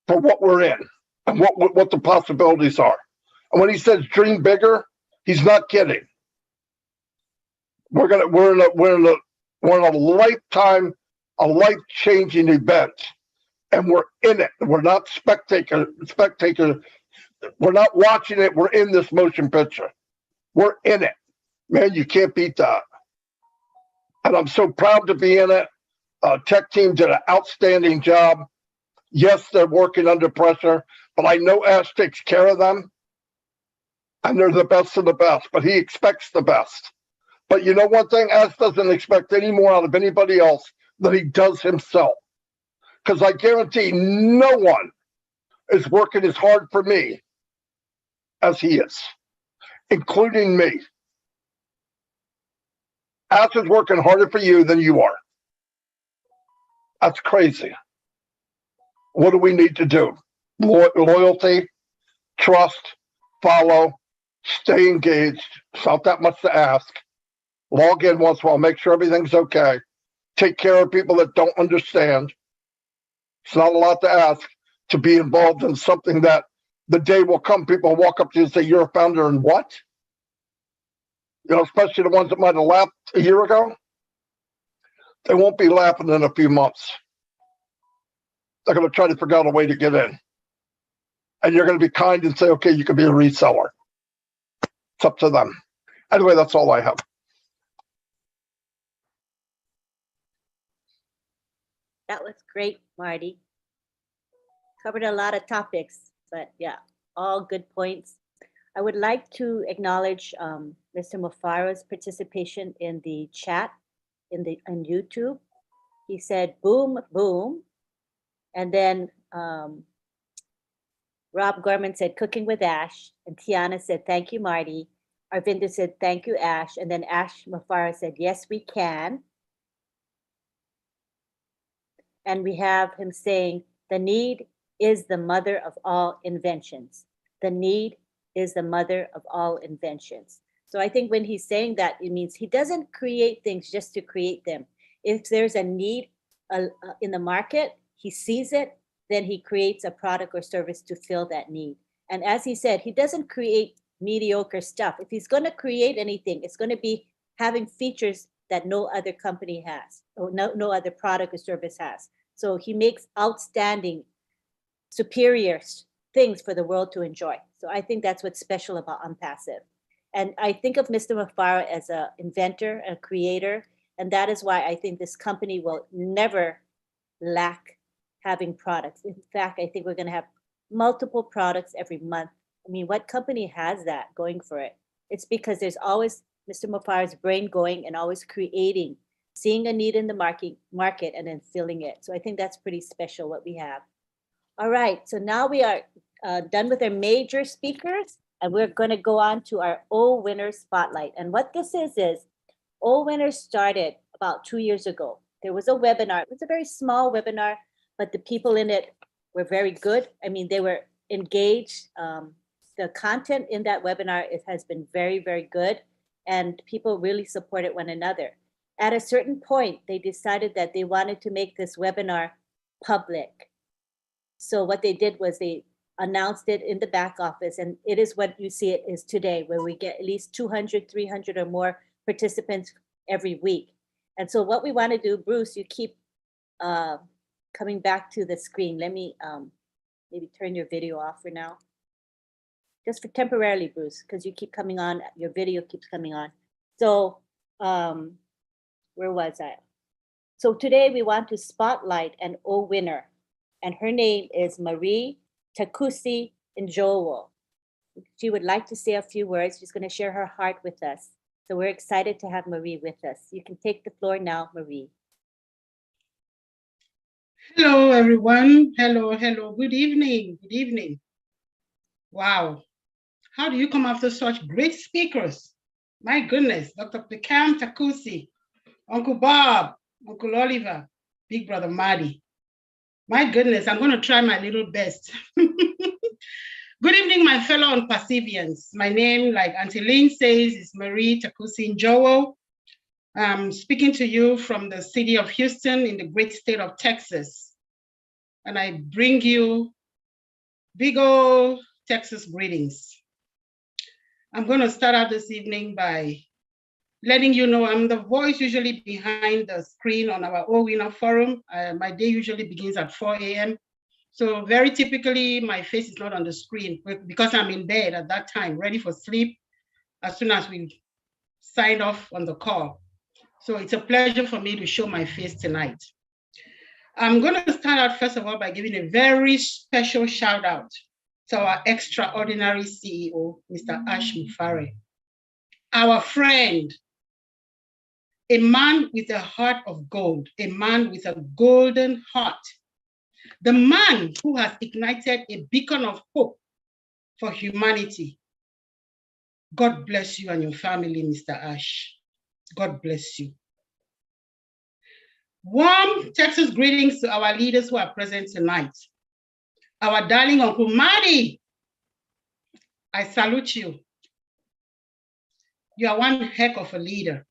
for what we're in and what the possibilities are. And when he says dream bigger, he's not kidding. We're in a lifetime, a life-changing event, and we're in it. We're not spectator. We're not watching it. We're in this motion picture. We're in it. Man, you can't beat that. And I'm so proud to be in it. Tech team did an outstanding job. Yes, they're working under pressure, but I know Ash takes care of them. And they're the best of the best, but he expects the best. But you know one thing? Ash doesn't expect any more out of anybody else than he does himself. Because I guarantee no one is working as hard for me as he is, including me. Ash is working harder for you than you are. That's crazy. What do we need to do? Loyalty, trust, follow, stay engaged. It's not that much to ask. Log in once in a while, make sure everything's okay. Take care of people that don't understand. It's not a lot to ask to be involved in something that the day will come, people will walk up to you and say, you're a founder in what? You know, especially the ones that might have laughed a year ago. They won't be laughing in a few months. They're going to try to figure out a way to get in. And you're going to be kind and say, okay, you can be a reseller. It's up to them. Anyway, that's all I have. That was great, Marty. Covered a lot of topics, but yeah, all good points. I would like to acknowledge Mr. Mufara's participation in the chat on YouTube. He said, boom, boom. And then Rob Gorman said, cooking with Ash. And Tiana said, thank you, Marty. Arvinder said, thank you, Ash. And then Ash Mafara said, yes, we can. And we have him saying, the need is the mother of all inventions. The need is the mother of all inventions. So I think when he's saying that, it means he doesn't create things just to create them. If there's a need in the market, he sees it, then he creates a product or service to fill that need. And as he said, he doesn't create mediocre stuff. If he's going to create anything, it's going to be having features that no other company has, or no other product or service has. So he makes outstanding, superior things for the world to enjoy. So I think that's what's special about ONPASSIVE. And I think of Mr. Mafara as an inventor, a creator, and that is why I think this company will never lack having products. In fact, I think we're going to have multiple products every month. I mean, what company has that going for it? It's because there's always Mr. Mafara's brain going and always creating, seeing a need in the market and then filling it. So I think that's pretty special what we have. All right, so now we are done with our major speakers, and we're going to go on to our O Winners Spotlight. And what this is O Winners started about 2 years ago. There was a webinar. It was a very small webinar, but the people in it were very good. I mean, they were engaged. The content in that webinar, it has been very, very good, and people really supported one another. At a certain point, they decided that they wanted to make this webinar public. So what they did was they announced it in the back office, and it is what you see it is today, where we get at least 200, 300 or more participants every week. And so what we want to do, Bruce, you keep coming back to the screen. Let me maybe turn your video off for now. Just for temporarily, Bruce, because you keep coming on, your video keeps coming on. So where was I? So today we want to spotlight an O winner, and her name is Marie Takusi Njowo. She would like to say a few words. She's going to share her heart with us. So we're excited to have Marie with us. You can take the floor now, Marie. Hello, everyone. Hello. Good evening. Good evening. Wow. How do you come after such great speakers? My goodness, Dr. Pekam Takusi, Uncle Bob, Uncle Oliver, Big Brother Marty. My goodness, I'm going to try my little best. Good evening, my fellow ONPASSIVians. My name, like Auntie Lynn says, is Marie Takusi Njowo. I'm speaking to you from the city of Houston in the great state of Texas. And I bring you big old Texas greetings. I'm going to start out this evening by letting you know I'm the voice usually behind the screen on our O Winner Forum. My day usually begins at 4 a.m. So very typically, my face is not on the screen because I'm in bed at that time, ready for sleep as soon as we signed off on the call. So it's a pleasure for me to show my face tonight. I'm going to start out, first of all, by giving a very special shout out to our extraordinary CEO, Mr. Ash Mufare, our friend, a man with a heart of gold, a man with a golden heart, the man who has ignited a beacon of hope for humanity. God bless you and your family, Mr. Ash. God bless you. Warm Texas greetings to our leaders who are present tonight. Our darling Uncle Marty, I salute you. You are one heck of a leader.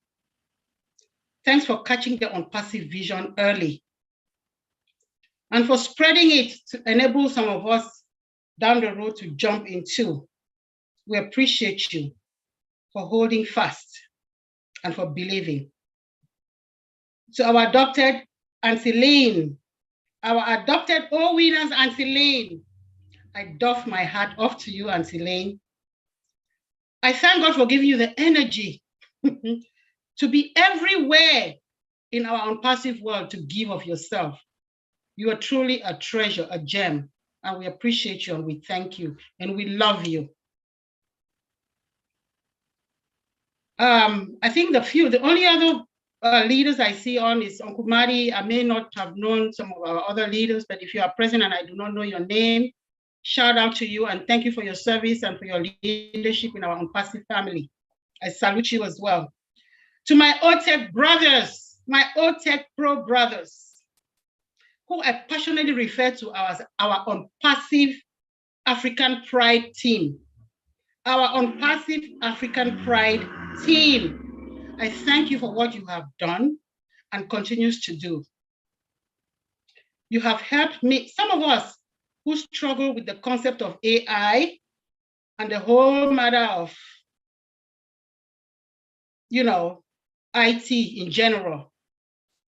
Thanks for catching the ONPASSIVE vision early and for spreading it to enable some of us down the road to jump into. We appreciate you for holding fast and for believing. To our adopted Auntie Lynn, our adopted O Winners Auntie Lynn, I doff my hat off to you, Auntie Lynn. I thank God for giving you the energy to be everywhere in our ONPASSIVE world to give of yourself. You are truly a treasure, a gem, and we appreciate you and we thank you and we love you. I think the only other leaders I see on is Uncle Marty. I may not have known some of our other leaders, but if you are present and I do not know your name, shout out to you and thank you for your service and for your leadership in our ONPASSIVE family. I salute you as well. To my OTech brothers, my OTech Pro brothers, who I passionately refer to as our ONPASSIVE African Pride team. Our ONPASSIVE African Pride team. I thank you for what you have done and continues to do. You have helped me, some of us who struggle with the concept of AI and the whole matter of, IT in general,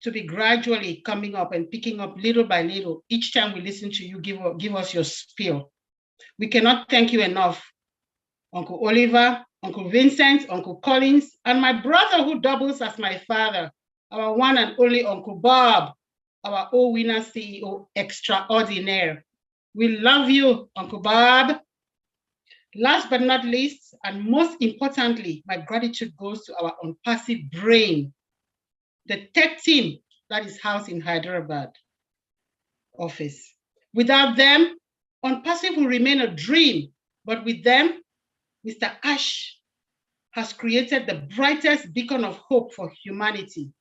to be gradually coming up and picking up little by little. Each time we listen to you, give us your spiel. We cannot thank you enough, Uncle Oliver, Uncle Vincent, Uncle Collins, and my brother who doubles as my father, our one and only Uncle Bob, our O-Winner CEO extraordinaire. We love you, Uncle Bob. Last but not least, and most importantly, my gratitude goes to our ONPASSIVE brain, the tech team that is housed in Hyderabad office. Without them, ONPASSIVE will remain a dream, but with them, Mr. Ash has created the brightest beacon of hope for humanity.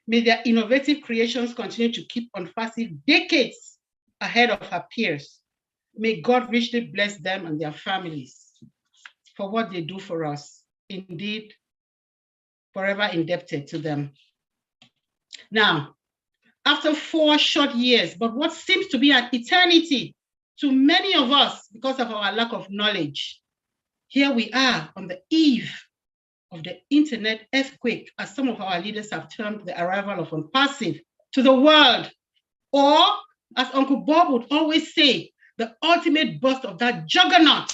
May their innovative creations continue to keep ONPASSIVE decades ahead of her peers. May God richly bless them and their families for what they do for us. Indeed, forever indebted to them. Now, after 4 short years, but what seems to be an eternity to many of us because of our lack of knowledge, here we are on the eve of the internet earthquake, as some of our leaders have termed the arrival of ONPASSIVE to the world, or as Uncle Bob would always say, the ultimate burst of that juggernaut.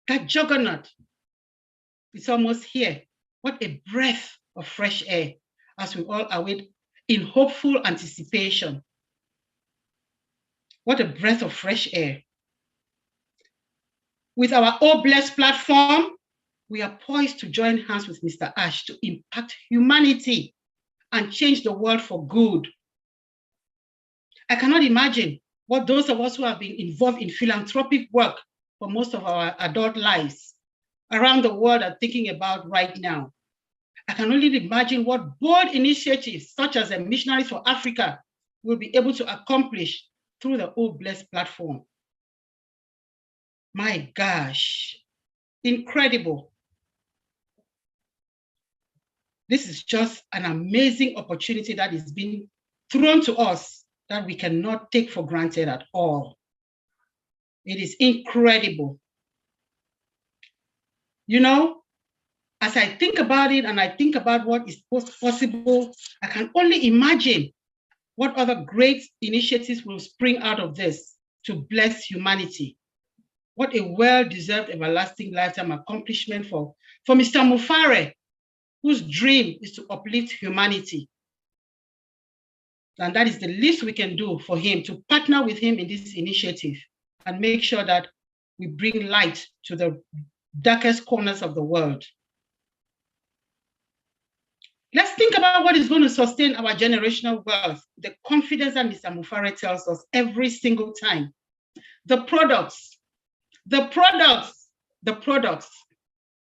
That juggernaut is almost here. What a breath of fresh air as we all await in hopeful anticipation. What a breath of fresh air. With our O Bless platform, we are poised to join hands with Mr. Ash to impact humanity and change the world for good. I cannot imagine what those of us who have been involved in philanthropic work for most of our adult lives around the world are thinking about right now. I can only imagine what bold initiatives such as the Missionaries for Africa will be able to accomplish through the O Bless platform. My gosh, incredible. This is just an amazing opportunity that is being thrown to us that we cannot take for granted at all. It is incredible. You know, as I think about it and I think about what is possible, I can only imagine what other great initiatives will spring out of this to bless humanity. What a well-deserved everlasting lifetime accomplishment for Mr. Mufare, whose dream is to uplift humanity. And that is the least we can do for him, to partner with him in this initiative and make sure that we bring light to the darkest corners of the world. Let's think about what is going to sustain our generational wealth, the confidence that Mr. Mufare tells us every single time. The products.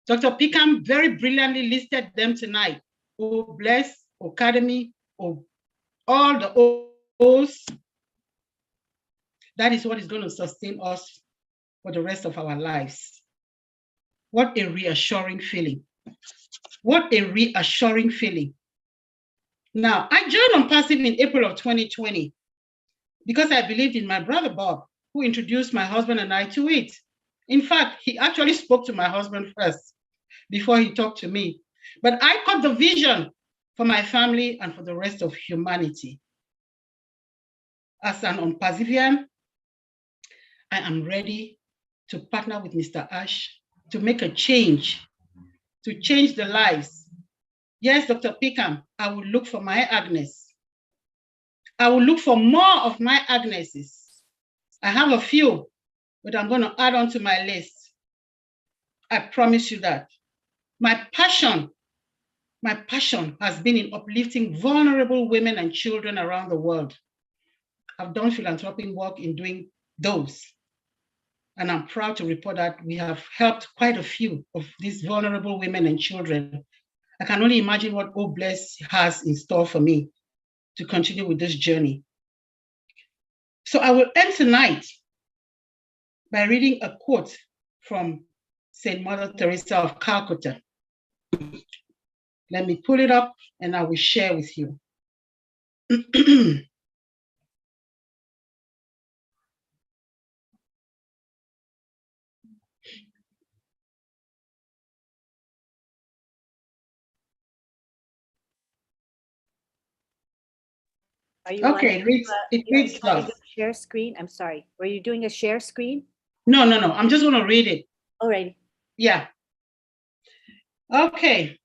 Dr. Pickham very brilliantly listed them tonight. O Bless, Academy, all the O's. That is what is going to sustain us for the rest of our lives. What a reassuring feeling. What a reassuring feeling. Now, I joined ONPASSIVE in April of 2020 because I believed in my brother Bob, who introduced my husband and I to it. In fact, he actually spoke to my husband first before he talked to me. But I caught the vision for my family and for the rest of humanity. As an ONPASSIVian, I am ready to partner with Mr. Ash to make a change, to change the lives. Yes, Dr. Pickham, I will look for my Agnes. I will look for more of my Agneses. I have a few, but I'm going to add on to my list. I promise you that. My passion has been in uplifting vulnerable women and children around the world. I've done philanthropic work in doing those. And I'm proud to report that we have helped quite a few of these vulnerable women and children. I can only imagine what Oh Bless has in store for me to continue with this journey. So I will end tonight by reading a quote from Saint Mother Teresa of Calcutta. Let me pull it up and I will share with you. Are you Okay, it reads wanting thus. to share screen? I'm sorry. Were you doing a share screen? No, I'm just gonna read it. Alrighty. Yeah. Okay.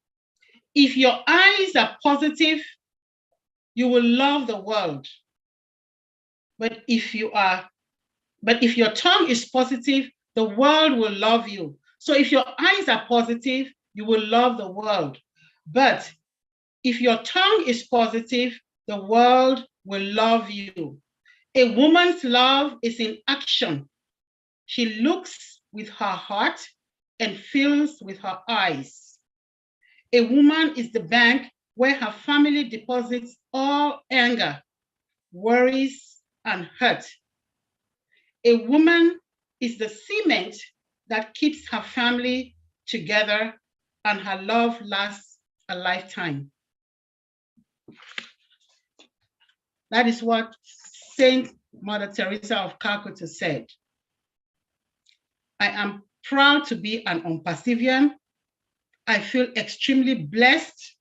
If your eyes are positive, you will love the world. But if your tongue is positive, the world will love you. So if your eyes are positive, you will love the world. But if your tongue is positive, the world will love you. A woman's love is in action. She looks with her heart and feels with her eyes. A woman is the bank where her family deposits all anger, worries, and hurt. A woman is the cement that keeps her family together, and her love lasts a lifetime. That is what Saint Mother Teresa of Calcutta said. I am proud to be an ONPASSIVian. I feel extremely blessed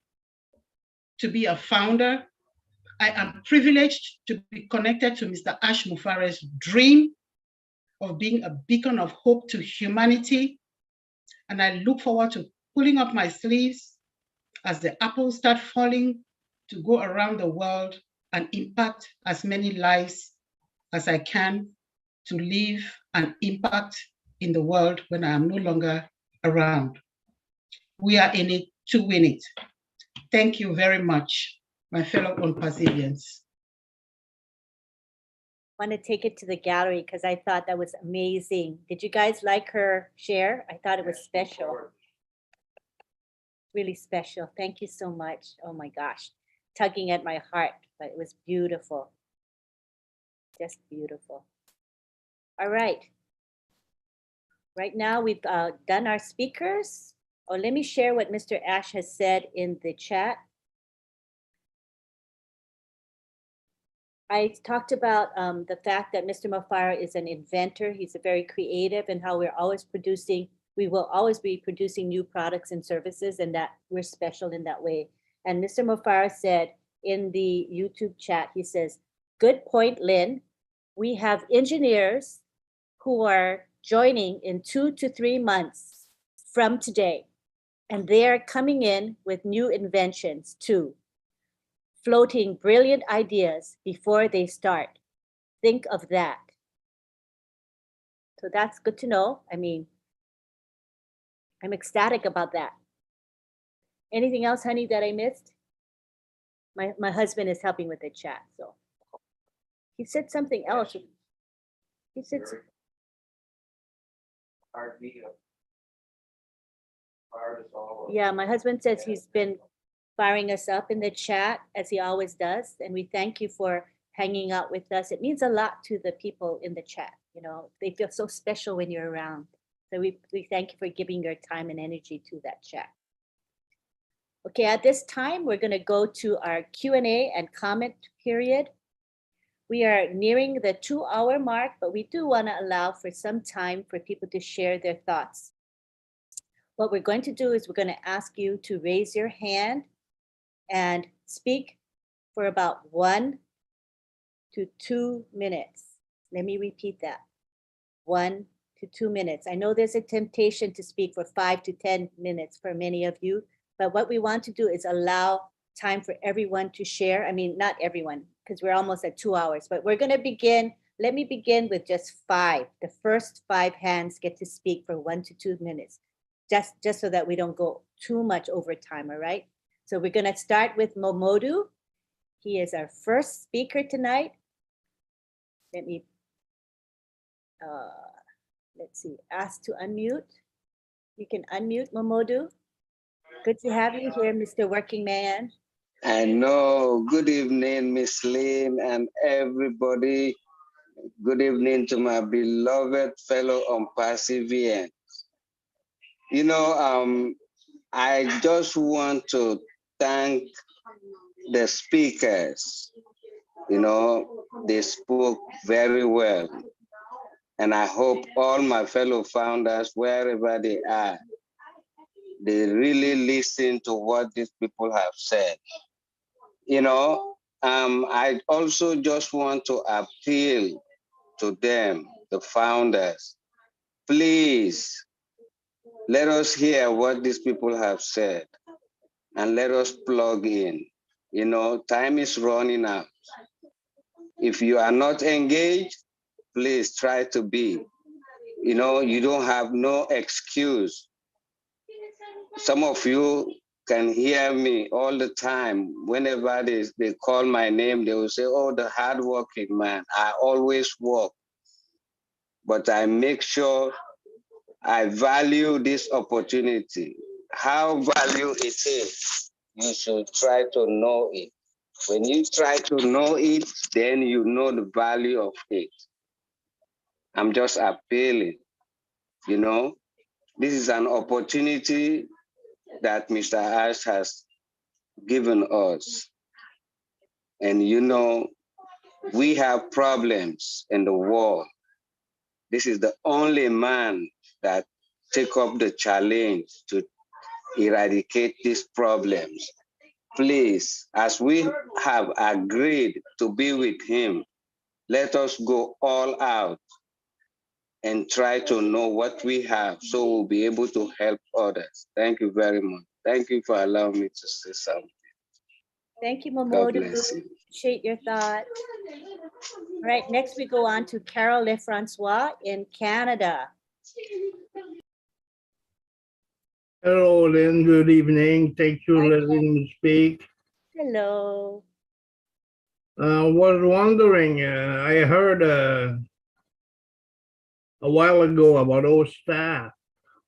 to be a founder. I am privileged to be connected to Mr. Ash Mufare's dream of being a beacon of hope to humanity. And I look forward to pulling up my sleeves as the apples start falling to go around the world and impact as many lives as I can to leave an impact in the world when I am no longer around. We are in it to win it. Thank you very much, my fellow ONPASSIVians. I want to take it to the gallery because I thought that was amazing. Did you guys like her share? I thought it was special. Really special. Thank you so much. Oh my gosh, tugging at my heart, but it was beautiful. Just beautiful. All right. Right now we've done our speakers. Oh, let me share what Mr. Ash has said in the chat. I talked about the fact that Mr. Mufara is an inventor. He's a very creative, and how we will always be producing new products and services, and that we're special in that way. And Mr. Mufara said in the YouTube chat, he says, "Good point, Lynn. We have engineers who are joining in 2 to 3 months from today, and they are coming in with new inventions too, floating brilliant ideas before they start. Think of that." So that's good to know. I mean, I'm ecstatic about that. Anything else, honey, that I missed? My husband is helping with the chat, so. He said something else. He said, yeah, my husband says he's been firing us up in the chat as he always does. And we thank you for hanging out with us. It means a lot to the people in the chat. You know, they feel so special when you're around. So we thank you for giving your time and energy to that chat. Okay, at this time, we're gonna go to our Q&A and comment period. We are nearing the 2-hour mark, but we do wanna allow for some time for people to share their thoughts. What we're going to do is we're gonna ask you to raise your hand and speak for about 1 to 2 minutes. Let me repeat that, 1 to 2 minutes. I know there's a temptation to speak for 5 to 10 minutes for many of you, but what we want to do is allow time for everyone to share. I mean, not everyone, because we're almost at 2 hours, but we're gonna begin. Let me begin with just 5. The first 5 hands get to speak for 1 to 2 minutes, just so that we don't go too much over time, all right? So we're gonna start with Momodu. He is our first speaker tonight. Let let's see, asked to unmute. You can unmute, Momodu. Good to have you here, Mr. Working Man. I know. Good evening, Miss Lynn and everybody. Good evening to my beloved fellow ONPASSIVE AI. You know, I just want to thank the speakers. You know, they spoke very well. And I hope all my fellow founders, wherever they are, they really listen to what these people have said. You know, I also just want to appeal to them, the founders. Please, let us hear what these people have said and let us plug in. You know, time is running out. If you are not engaged, please try to be. You know, you don't have no excuse. Some of you can hear me all the time. Whenever they call my name, they will say, oh, the hardworking man. I always work. But I make sure I value this opportunity. How value it is, you should try to know it. When you try to know it, then you know the value of it. I'm just appealing, you know. This is an opportunity that Mr. Ash has given us. And you know, we have problems in the world. This is the only man that take up the challenge to eradicate these problems. Please, as we have agreed to be with him, let us go all out and try to know what we have so we'll be able to help others. Thank you very much. Thank you for allowing me to say something. Thank you, God Momodu. bless you. Appreciate your thought. All right, next we go on to Carol Lefrancois in Canada. Hello, Lynn. Good evening. Thank you for letting me speak. Hello. Was wondering, I heard a while ago about old staff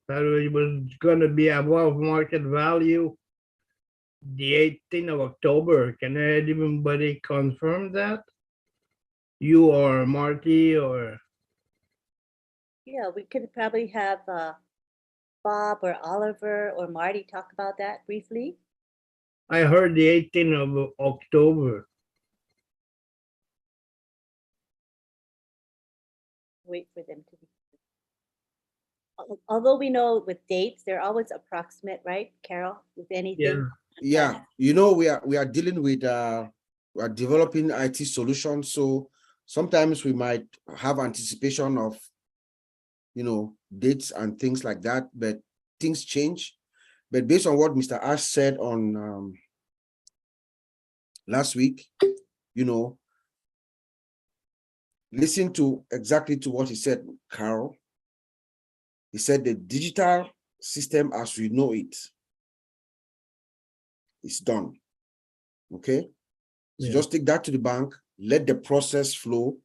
that it was going to be above market value the 18th of October. Can anybody confirm that? You or Marty or? Yeah, we could probably have Bob or Oliver or Marty talk about that briefly. I heard the 18th of October. Wait for them to be. Although we know with dates, they're always approximate, right, Carol, with anything? Yeah, you know, we are dealing with we are developing IT solutions, so sometimes we might have anticipation of, you know, dates and things like that, but things change. But based on what Mr. Ash said on last week, you know, listen to exactly to what he said, Carol. He said the digital system as we know it is done. Okay, so just take that to the bank, let the process flow.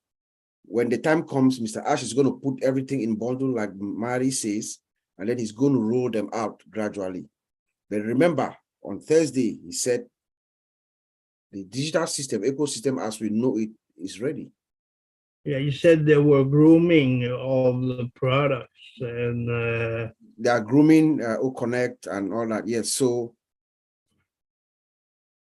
When the time comes, Mr. Ash is going to put everything in bundle, like Mari says, and then he's going to roll them out gradually. But remember, on Thursday, he said the digital system, ecosystem as we know it, is ready. Yeah, you said they were grooming all the products and they are grooming Connect and all that. Yes, so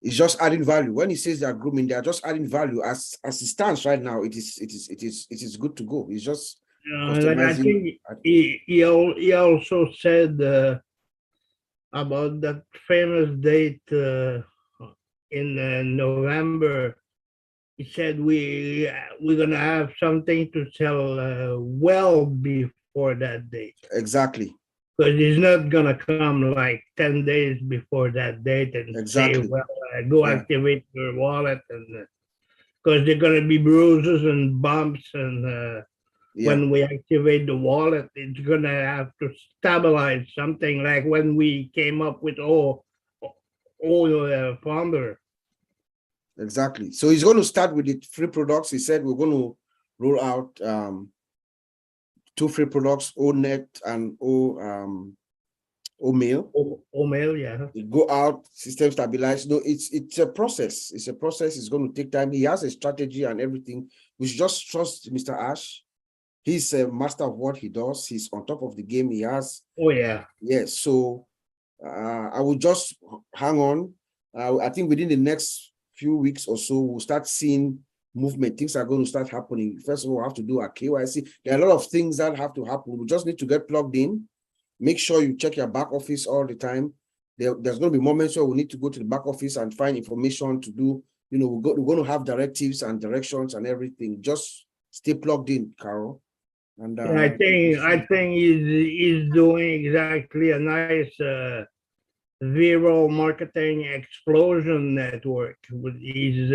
it's just adding value. When he says they are grooming, they are just adding value. As it stands right now, it is good to go. It's just and I think he also said about that famous date in November. He said we're gonna have something to sell well before that date. Exactly. Because he's not gonna come like 10 days before that date and say, well, go activate your wallet, and because they're gonna be bruises and bumps, and when we activate the wallet, it's gonna have to stabilize something like when we came up with Founder. Exactly. So he's going to start with the free products. He said we're going to roll out two free products, O-Net and O-Mail. O-Mail, yeah. You go out, system stabilize. No, it's a process. It's a process. It's going to take time. He has a strategy and everything. We should just trust Mr. Ash. He's a master of what he does. He's on top of the game. He has. Oh, yeah. Yes. So I will just hang on. I think within the next few weeks or so, we'll start seeing movement. Things are going to start happening. First of all, we have to do a KYC. There are a lot of things that have to happen. We just need to get plugged in. Make sure you check your back office all the time. There's going to be moments where we need to go to the back office and find information to do. You know, we're going to have directives and directions and everything. Just stay plugged in, Carol. And Yeah, I think he's doing exactly a nice viral marketing explosion network with these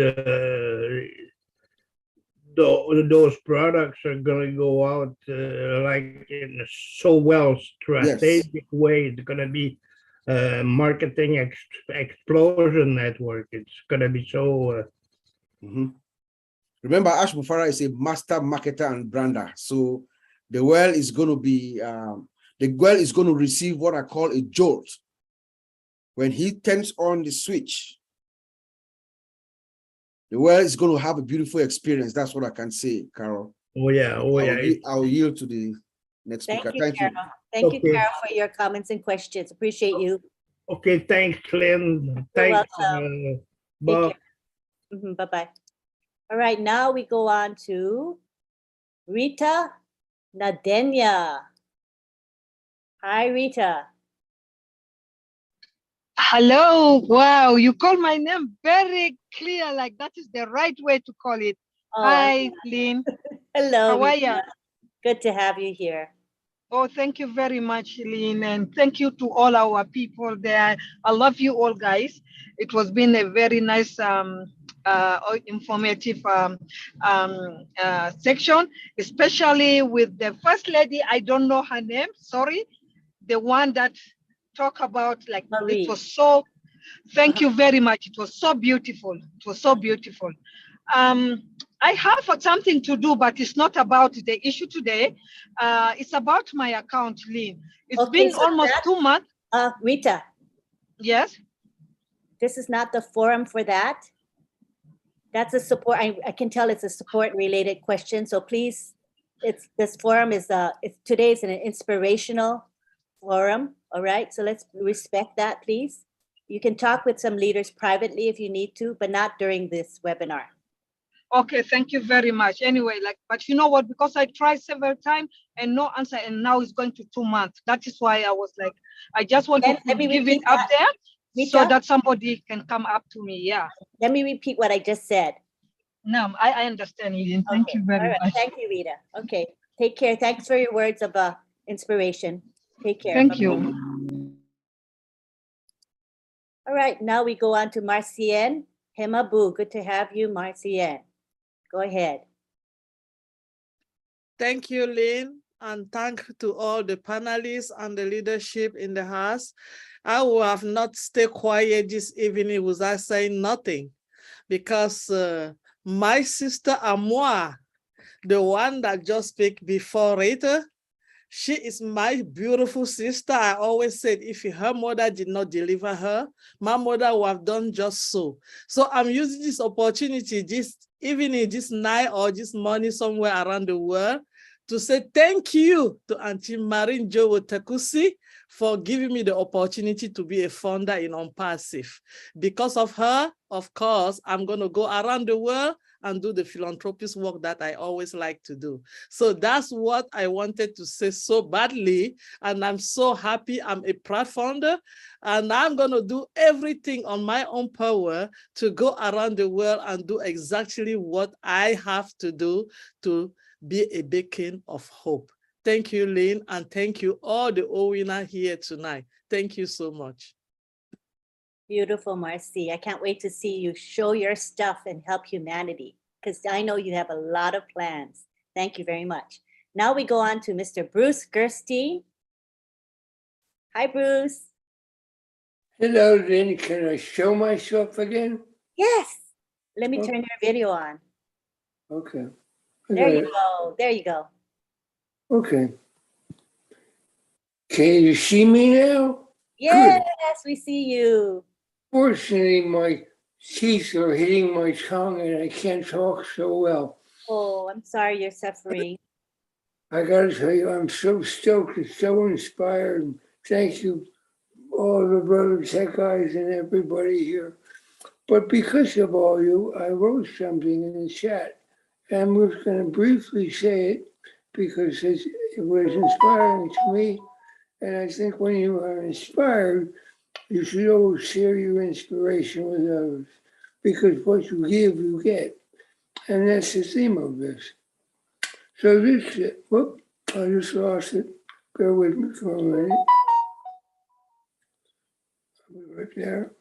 those products are going to go out like in a so well strategic way. It's going to be a marketing explosion network. It's going to be so. Remember, Ash Mufara is a master marketer and brander. So the well is going to be receive what I call a jolt. When he turns on the switch, the world is going to have a beautiful experience. That's what I can say, Carol. Oh, yeah. Oh, yeah. I'll yield to the next speaker. Thank you. Thank you, Carol, for your comments and questions. Appreciate you. Okay, thanks, Lynn. Thanks, Bob. Bye-bye. All right, now we go on to Rita Nadenia. Hi, Rita. Hello. Wow, you call my name very clear, like that is the right way to call it. Oh, hi, Lynn. Hello. How are you? Good to have you here. Oh, thank you very much, Lynn, and thank you to all our people there. I love you all, guys. It was been a very nice, informative section, especially with the first lady. I don't know her name. Sorry, the one that talk about like Marie. It was so. Thank you very much. It was so beautiful. It was so beautiful. I have something to do, but it's not about the issue today. It's about my account, Lynn. It's been almost 2 months. Rita. Yes. This is not the forum for that. That's a support. I can tell it's a support related question. So please, this forum is today's an inspirational forum. All right. So let's respect that, please. You can talk with some leaders privately if you need to, but not during this webinar. Okay, thank you very much. Anyway, but you know what? Because I tried several times and no answer, and now it's going to 2 months. That is why I was like, I just want to give it up there, Rita, so that somebody can come up to me. Yeah. Let me repeat what I just said. No, I understand, Eden. Thank you very much. Thank you, Rita. Okay, take care. Thanks for your words of inspiration. Take care. Thank you. All right, now we go on to Marcienne Hemabu. Good to have you, Marcienne. Go ahead. Thank you, Lynn, and thank to all the panelists and the leadership in the house. I will have not stayed quiet this evening without saying nothing, because my sister Amoa, the one that just spoke before Rita, she is my beautiful sister. I always said, if her mother did not deliver her, my mother would have done just so. So I'm using this opportunity this evening, this night, or this morning somewhere around the world to say thank you to Auntie Marin Joe Takusi for giving me the opportunity to be a founder in ONPASSIVE. Because of her, of course, I'm going to go around the world and do the philanthropist work that I always like to do. So that's what I wanted to say so badly. And I'm so happy I'm a proud founder. And I'm going to do everything on my own power to go around the world and do exactly what I have to do to be a beacon of hope. Thank you, Lynn, and thank you all the OWINA here tonight. Thank you so much. Beautiful, Marcy. I can't wait to see you show your stuff and help humanity, because I know you have a lot of plans. Thank you very much. Now we go on to Mr. Bruce Gerstein. Hi, Bruce. Hello, Lynn. Can I show myself again? Yes. Let me turn your video on. Okay. There you go. There you go. Okay. Can you see me now? Yes, we see you. Fortunately, my teeth are hitting my tongue and I can't talk so well. Oh, I'm sorry you're suffering. I gotta tell you, I'm so stoked and so inspired. Thank you, all the brother tech guys and everybody here. But because of all you, I wrote something in the chat. And I'm just gonna briefly say it because it was inspiring to me. And I think when you are inspired, you should always share your inspiration with others because what you give, you get. And that's the theme of this. So this, whoop, I just lost it. Bear with me for a minute. Right there.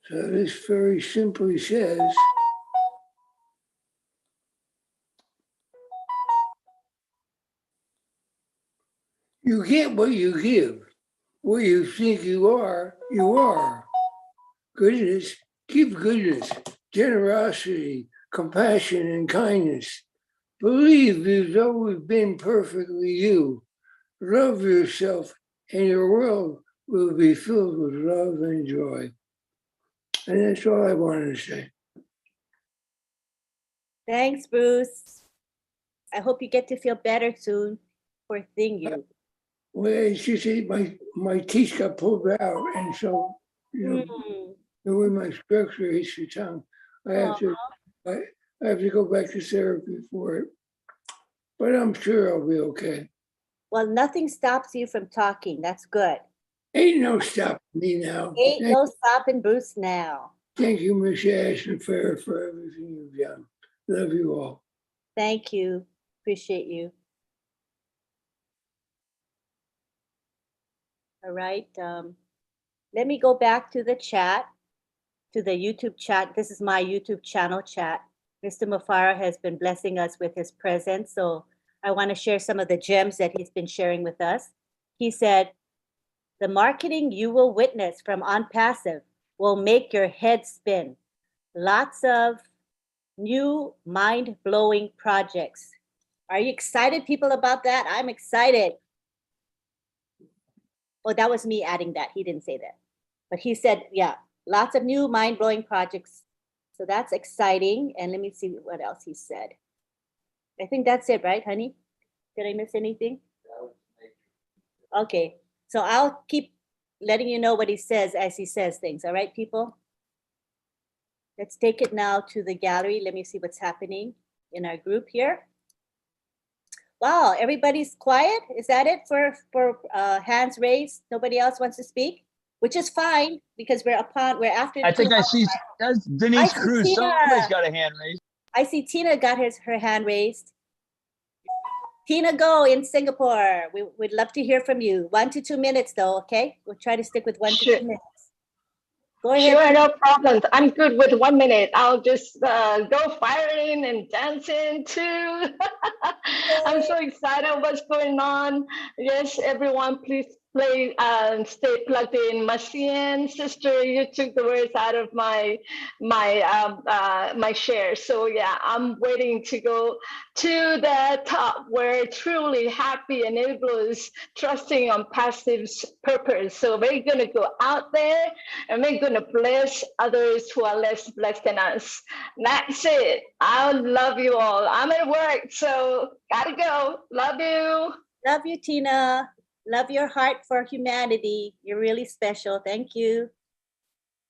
So this very simply says, you get what you give. What you think you are, you are. Goodness, give goodness, generosity, compassion, and kindness. Believe you've always been perfectly you. Love yourself, and your world will be filled with love and joy. And that's all I wanted to say. Thanks, Bruce. I hope you get to feel better soon. Poor thing, you. Well, it's just that my teeth got pulled out, and so, you know, Mm. the way my structure hits your tongue, I have to go back to therapy for it. But I'm sure I'll be okay. Well, nothing stops you from talking. That's good. Ain't no stopping me now. Ain't no stopping Bruce now. Thank you, Miss Ash and Farrah, for everything you've done. Love you all. Thank you. Appreciate you. All right. Let me go back to the chat, to the YouTube chat. This is my YouTube channel chat. Mr. Mufara has been blessing us with his presence. So I want to share some of the gems that he's been sharing with us. He said, the marketing you will witness from ONPASSIVE will make your head spin. Lots of new mind-blowing projects. Are you excited, people, about that? I'm excited. Oh, that was me adding that. He didn't say that. But he said, yeah, lots of new mind-blowing projects. So that's exciting. And let me see what else he said. I think that's it, right, honey? Did I miss anything? Okay. So I'll keep letting you know what he says as he says things. All right, people? Let's take it now to the gallery. Let me see what's happening in our group here. Wow, everybody's quiet. Is that it for hands raised? Nobody else wants to speak, which is fine because we're after. I think I see that's Denise Cruz. Somebody's got a hand raised. I see Tina got her hand raised. Tina Go in Singapore. We'd love to hear from you. 1 to 2 minutes though, okay? We'll try to stick with 1 to 2 minutes. Go ahead. Sure, no problem. I'm good with 1 minute. I'll just go firing and dancing too. I'm so excited what's going on. Yes, everyone, please play and stay plugged in. Masian, sister, you took the words out of my share. So yeah, I'm waiting to go to the top where truly happy enablers trusting on passive's purpose. So we're gonna go out there and we're gonna bless others who are less blessed than us. That's it. I love you all. I'm at work, so gotta go. Love you. Love you, Tina. Love your heart for humanity. You're really special. Thank you.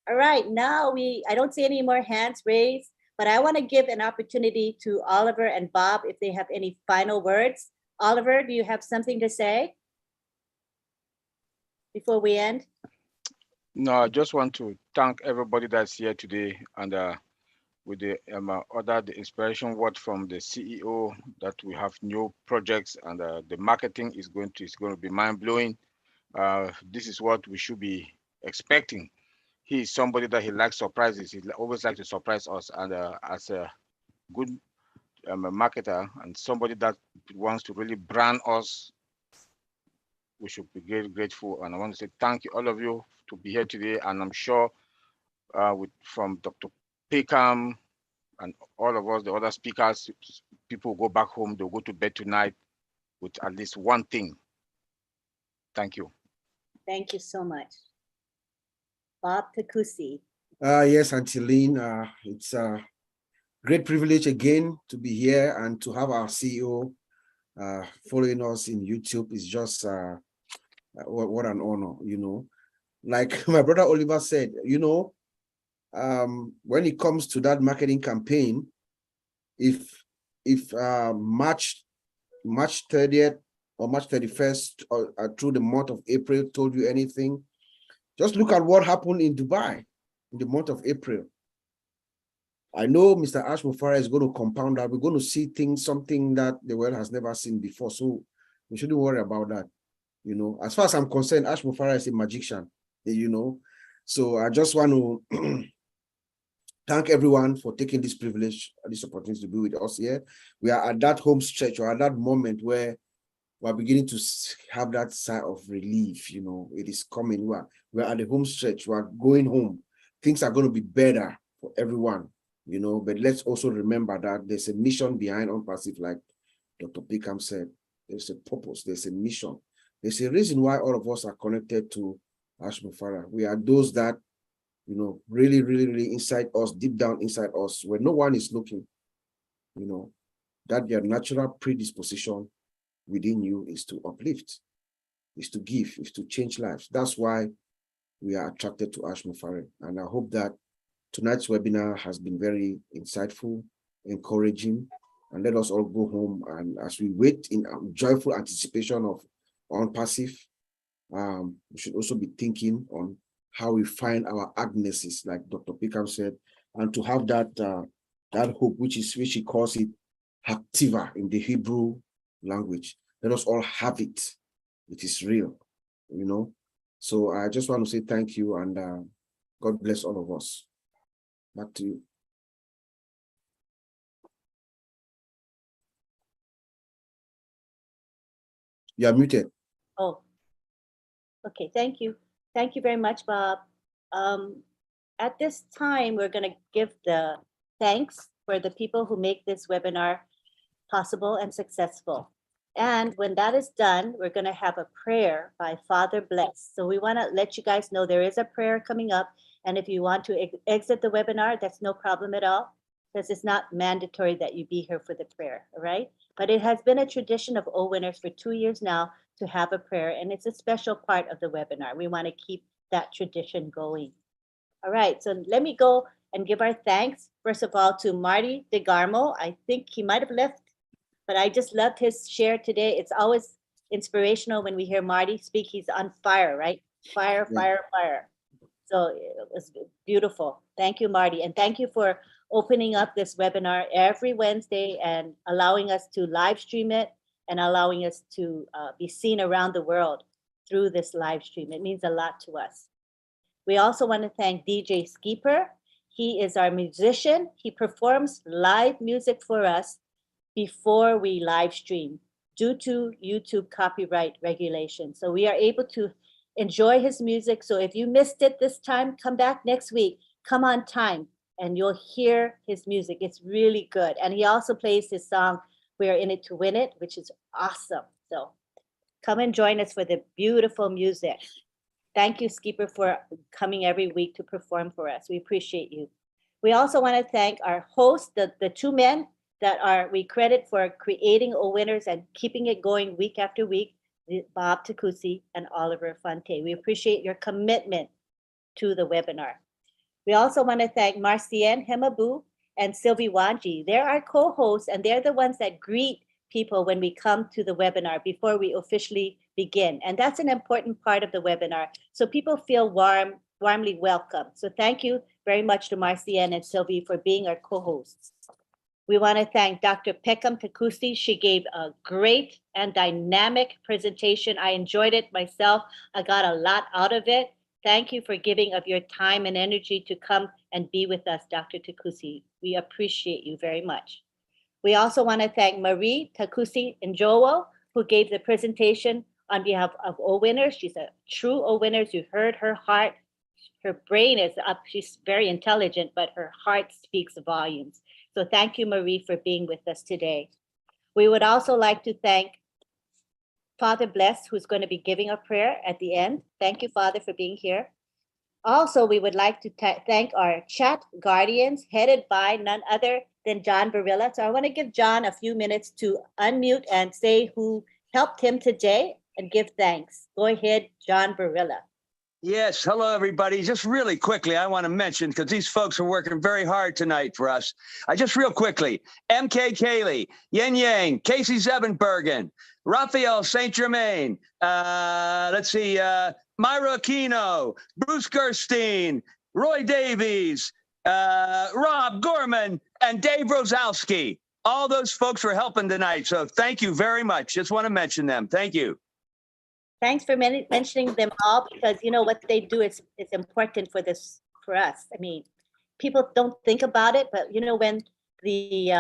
All right, now I don't see any more hands raised, but I want to give an opportunity to Oliver and Bob if they have any final words. Oliver, do you have something to say before we end? No, I just want to thank everybody that's here today, and with the the inspiration word from the CEO that we have new projects, and the marketing is going to be mind-blowing. This is what we should be expecting. He is somebody that he likes surprises. He always likes to surprise us, and as a good marketer and somebody that wants to really brand us, we should be grateful. And I want to say thank you, all of you, to be here today. And I'm sure from Dr. Peckham and all of us, the other speakers, people go back home, they'll go to bed tonight with at least one thing. Thank you. Thank you so much. Bob Takusi. Yes, Auntie Lynn, it's a great privilege again to be here and to have our CEO following us in YouTube. Is just what an honor, you know. Like my brother Oliver said, you know, when it comes to that marketing campaign, if March 30th or March 31st or through the month of April told you anything, just look at what happened in Dubai in the month of April. I know Mr. Ash Mufara is going to compound that. We're going to see something that the world has never seen before. So we shouldn't worry about that. You know, as far as I'm concerned, Ash Mufara is a magician, you know. So I just want to thank everyone for taking this privilege, this opportunity to be with us here. We are at that home stretch or at that moment where we're beginning to have that sigh of relief. You know, it is coming. We're at the home stretch. We're going home. Things are going to be better for everyone, you know, but let's also remember that there's a mission behind ONPASSIVE, like Dr. Pickham said. There's a purpose, there's a mission. There's a reason why all of us are connected to Ash Mufara. We are those that, you know, really, really, really inside us, deep down inside us, where no one is looking, you know, that their natural predisposition within you is to uplift, is to give, is to change lives. That's why we are attracted to Ash Mufara. And I hope that tonight's webinar has been very insightful, encouraging, and let us all go home. And as we wait in joyful anticipation of ONPASSIVE, we should also be thinking on how we find our Agneses, like Dr. Pickham said, and to have that that hope, which he calls it Haktiva in the Hebrew language. Let us all have it. It is real, you know. So I just want to say thank you, and God bless all of us. Back to you. You are muted. Oh, okay. Thank you. Thank you very much, Bob. At this time, we're going to give the thanks for the people who make this webinar possible and successful. And when that is done, we're going to have a prayer by Father Bless. So we want to let you guys know there is a prayer coming up. And if you want to exit the webinar, that's no problem at all, because it's not mandatory that you be here for the prayer, all right? But it has been a tradition of O Winners for 2 years now to have a prayer, and it's a special part of the webinar. We want to keep that tradition going. All right, so let me go and give our thanks, first of all, to Marty DeGarmo. I think he might have left, but I just loved his share today. It's always inspirational when we hear Marty speak. He's on fire, right? Fire, fire, fire. So it was beautiful. Thank you, Marty. And thank you for opening up this webinar every Wednesday and allowing us to live stream it and allowing us to be seen around the world through this live stream. It means a lot to us. We also want to thank DJ Skeeper. He is our musician. He performs live music for us before we live stream due to YouTube copyright regulations. So we are able to enjoy his music. So if you missed it this time, come back next week, come on time, and you'll hear his music. It's really good. And he also plays his song, We're in It to Win It, which is awesome. So come and join us for the beautiful music. Thank you, Skeeper, for coming every week to perform for us. We appreciate you. We also want to thank our hosts, the two men that we credit for creating O Winners and keeping it going week after week, Bob Takusi and Oliver Fonte. We appreciate your commitment to the webinar. We also want to thank Marcienne Hemabu and Sylvie Wanji. They're our co-hosts, and they're the ones that greet people when we come to the webinar before we officially begin. And that's an important part of the webinar, so people feel warmly welcome. So thank you very much to Marcienne and Sylvie for being our co-hosts. We want to thank Dr. Peckham Takusi. She gave a great and dynamic presentation. I enjoyed it myself. I got a lot out of it. Thank you for giving of your time and energy to come and be with us, Dr. Takusi. We appreciate you very much. We also want to thank Marie Takusi Njowo, who gave the presentation on behalf of O Winners. She's a true O Winners. You heard her heart. Her brain is up. She's very intelligent, but her heart speaks volumes. So thank you, Marie, for being with us today. We would also like to thank Father Bless, who's going to be giving a prayer at the end. Thank you, Father, for being here. Also, we would like to thank our chat guardians, headed by none other than John Barilla. So I want to give John a few minutes to unmute and say who helped him today and give thanks. Go ahead, John Barilla. Yes, hello, everybody. Just really quickly, I want to mention, because these folks are working very hard tonight for us. Just real quickly, M.K. Cayley, Yin Yang, Casey Zebenbergen, Raphael St. Germain, let's see, Myra Aquino, Bruce Gerstein, Roy Davies, Rob Gorman, and Dave Rosalski. All those folks were helping tonight. So thank you very much. Just want to mention them. Thank you. Thanks for mentioning them all, because you know what they do is important for us. I mean, people don't think about it, but you know, when the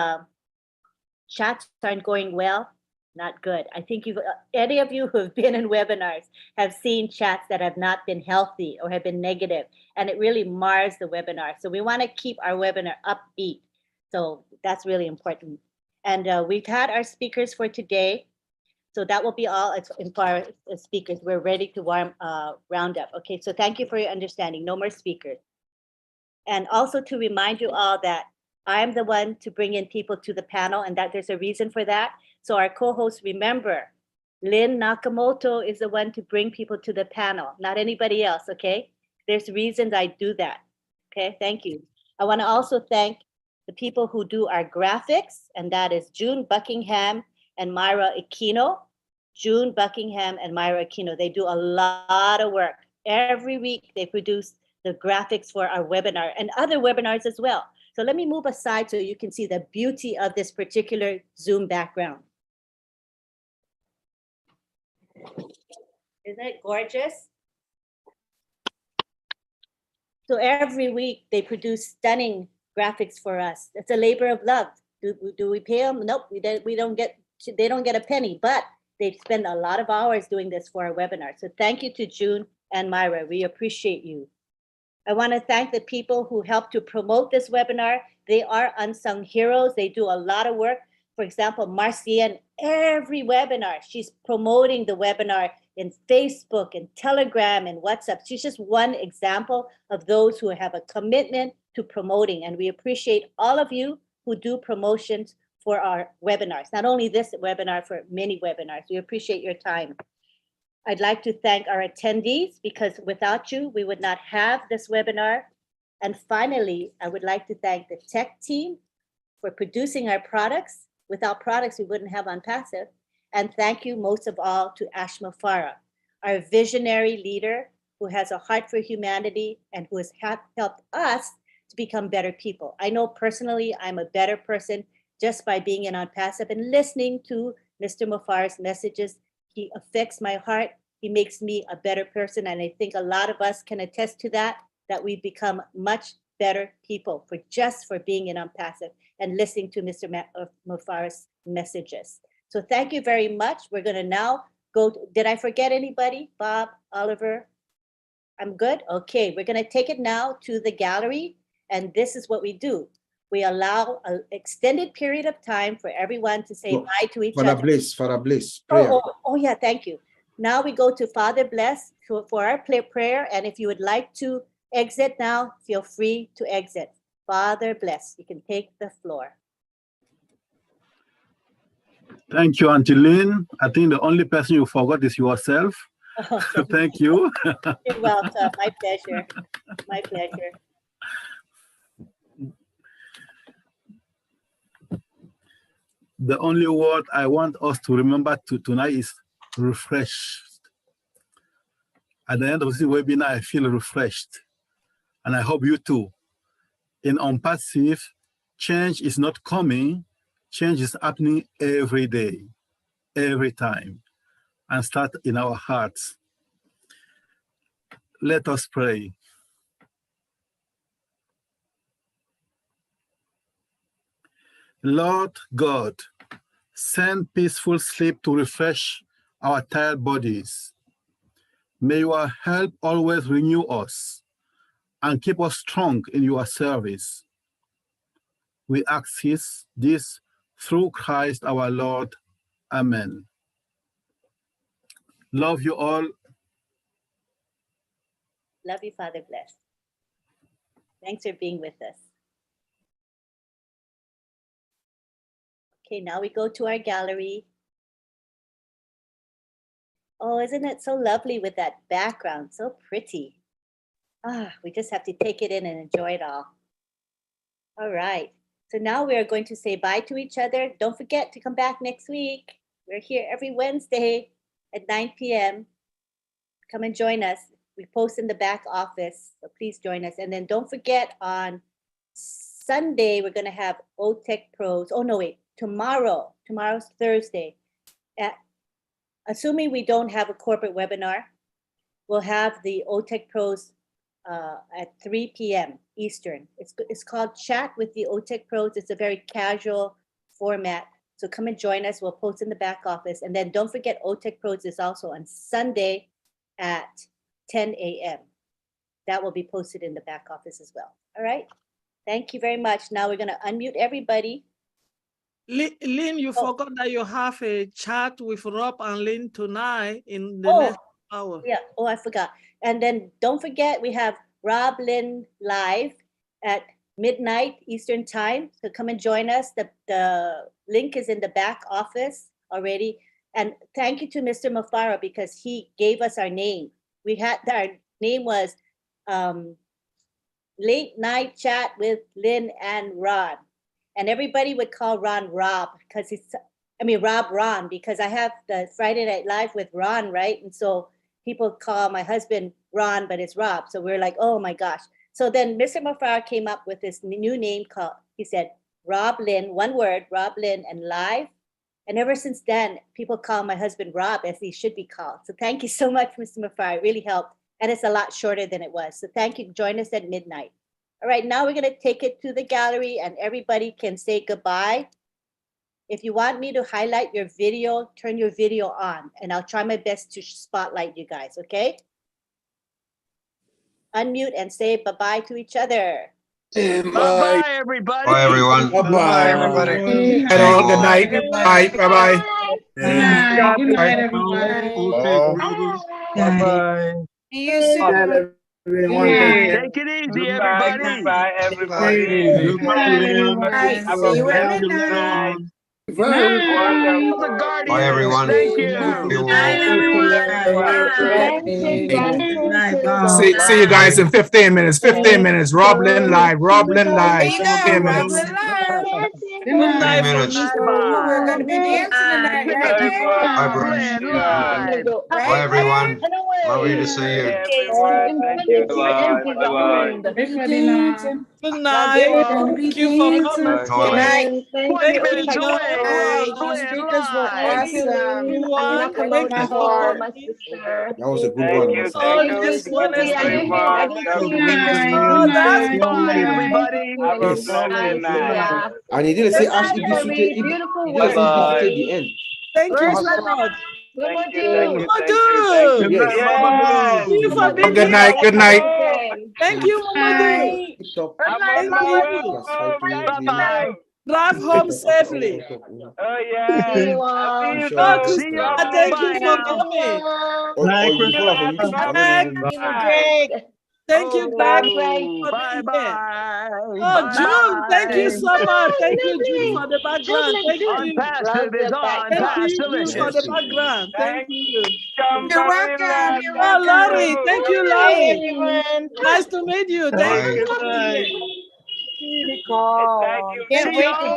chats aren't going well, not good. I think any of you who have been in webinars have seen chats that have not been healthy or have been negative, and it really mars the webinar. So we want to keep our webinar upbeat. So that's really important. And we've had our speakers for today. So that will be all as far as speakers. We're ready to round up. Okay, so thank you for your understanding. No more speakers. And also to remind you all that I'm the one to bring in people to the panel, and that there's a reason for that. So our co-hosts, remember, Lynn Nakamoto is the one to bring people to the panel, not anybody else, okay? There's reasons I do that, okay? Thank you. I wanna also thank the people who do our graphics, and that is June Buckingham and Myra Aquino. June Buckingham and Myra Aquino, they do a lot of work. Every week they produce the graphics for our webinar and other webinars as well. So let me move aside so you can see the beauty of this particular Zoom background. Isn't it gorgeous? So every week they produce stunning graphics for us. It's a labor of love. Do we pay them? Nope, we don't get, they don't get a penny, but they spend a lot of hours doing this for our webinar. So thank you to June and Myra, we appreciate you. I want to thank the people who helped to promote this webinar. They are unsung heroes. They do a lot of work. For example, Marcienne, every webinar, she's promoting the webinar in Facebook and Telegram and WhatsApp. She's just one example of those who have a commitment to promoting. And we appreciate all of you who do promotions for our webinars. Not only this webinar, for many webinars. We appreciate your time. I'd like to thank our attendees, because without you, we would not have this webinar. And finally, I would like to thank the tech team for producing our products. Without products, we wouldn't have ONPASSIVE. And thank you most of all to Ashma Farah, our visionary leader who has a heart for humanity and who has helped us to become better people. I know personally I'm a better person just by being in ONPASSIVE and listening to Mr. Mufar's messages. He affects my heart. He makes me a better person. And I think a lot of us can attest to that we've become much better people for being in ONPASSIVE and listening to Mr. Mufar's messages. So thank you very much. We're gonna now go, did I forget anybody? Bob, Oliver? I'm good? Okay, we're gonna take it now to the gallery. And this is what we do. We allow an extended period of time for everyone to say bye to each other. Father Bliss, prayer. Oh, yeah, thank you. Now we go to Father Bless for our prayer. And if you would like to exit now, feel free to exit. Father Bless, you can take the floor. Thank you, Auntie Lynn. I think the only person you forgot is yourself. Oh, thank you. You're welcome. My pleasure. My pleasure. The only word I want us to remember tonight is refreshed. At the end of this webinar, I feel refreshed. And I hope you too. In ONPASSIVE, change is not coming. Change is happening every day, every time, and start in our hearts. Let us pray. Lord God, send peaceful sleep to refresh our tired bodies. May your help always renew us and keep us strong in your service. We ask this through Christ our Lord. Amen. Love you all. Love you, Father Bless. Thanks for being with us. Okay, now we go to our gallery. Oh, isn't it so lovely with that background? So pretty. We just have to take it in and enjoy it all. All right. So now we are going to say bye to each other. Don't forget to come back next week. We're here every Wednesday at 9 p.m. Come and join us. We post in the back office, so please join us. And then don't forget on Sunday, we're going to have OTech Pros. Oh, no, wait, tomorrow's Thursday. Assuming we don't have a corporate webinar, we'll have the OTech Pros at 3 p.m. Eastern. It's called Chat with the OTech Pros. It's a very casual format. So come and join us. We'll post in the back office. And then don't forget OTech Pros is also on Sunday at 10 a.m. That will be posted in the back office as well. All right. Thank you very much. Now we're going to unmute everybody. Lynn, you forgot that you have a chat with Rob and Lynn tonight in the next hour. Yeah. Oh, I forgot. And then don't forget, we have Rob Lynn live at midnight Eastern time. So come and join us. The link is in the back office already. And thank you to Mr. Mafara because he gave us our name. Our name was Late Night Chat with Lynn and Ron. And everybody would call Ron Rob because Rob Ron, because I have the Friday Night Live with Ron, right? And so people call my husband Ron, but it's Rob. So we're like, oh my gosh. So then Mr. Mafara came up with this new name called, he said, Rob Lynn, one word, Rob Lynn and live. And ever since then, people call my husband Rob as he should be called. So thank you so much, Mr. Mafara. It really helped. And it's a lot shorter than it was. So thank you. Join us at midnight. All right, now we're going to take it to the gallery and everybody can say goodbye. If you want me to highlight your video, turn your video on and I'll try my best to spotlight you guys, okay? Unmute and say bye-bye to each other. Bye-bye, everybody. Bye, everyone. Bye-bye, everybody. Hello, good night. Bye. Bye-bye. Good night. Good night, everybody. Bye-bye. See you soon. Everyone, Take it easy, everybody. Goodbye, everybody. See you at midnight. The Guardians. Bye, everyone. Thank you. See you guys in 15 minutes. 15 minutes. Rob Lynn live. Rob Lynn live. 15 minutes. Good night. We're going to be dancing tonight, right? Bye, Bruce. Bye, everyone. Lovely to see you. Good night. Thank you for coming. Good night. Thank you, John. Speakers were awesome. Everyone, thank you for coming. That was a good one. Oh, this one is Oh, that's fine, everybody. Yes. And he didn't say Ash Ibisute. He didn't say Ibisute at the end. Thank you so much. Thank you. Yes. Thank you for being Good night. Good night. Thank you, Mamadou. Thank you. Drive home safely. Oh, yeah. See you all. Oh, Christina, thank you for coming. Thank you, Greg. Bye-bye. Oh, June, thank you so much. Thank you, June, for the background. Thank you. ONPASSIVE is on. Thank you, June, for the background. Thank you. You're welcome. Oh, Larry, thank you, Larry. Nice to meet you. Thank you. Can't wait to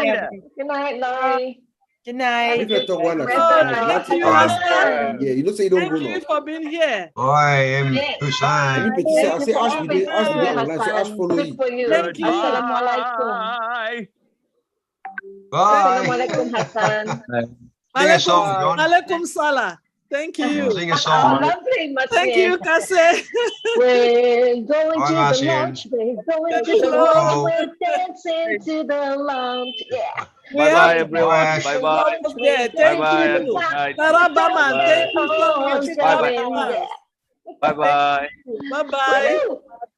get Good night, Laurie. Good night. Thank you, Hassan. yeah, you don't say you don't go Thank you now. for being here. I am Hussein. I say Ash be online, so Ash follow you. Thank you. Bye. Bye. Assalamualaikum, Hassan. Sing a song, John. Alaikum salam. Thank you. Sing a song. Thank you, Kase. We're going to the Marcian. lounge. We're going to the lounge. We're dancing to the lounge. Yeah. Bye-bye, everyone. Bye-bye. Yeah, thank you. Tarabaman, thank you so much. Bye-bye. Bye-bye. Bye-bye.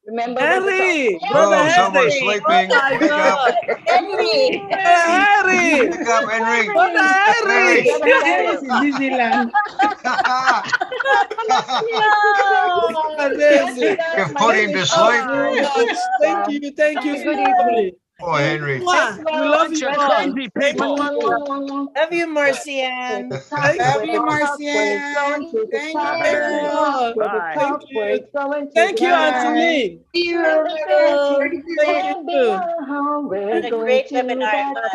Remember Henry, where brother Oh, someone's Henry. sleeping. Oh my Wake up. God. Henry. Brother Henry. Wake up, Henry. Brother Henry. Yes, in Disneyland. Amazing. You put him to Oh sleep. my gosh. Thank you. Thank you so Good evening. much. Boy, Henry. Mwah. We love you Just all. crazy Thank people. you. Love you, Marcian. Thank Love you. you, Marcian. Thank Thank you. you all. Bye. Thank you. Thank you, Auntie Bye. Lee. Hello. Thank you. What a great webinar it was.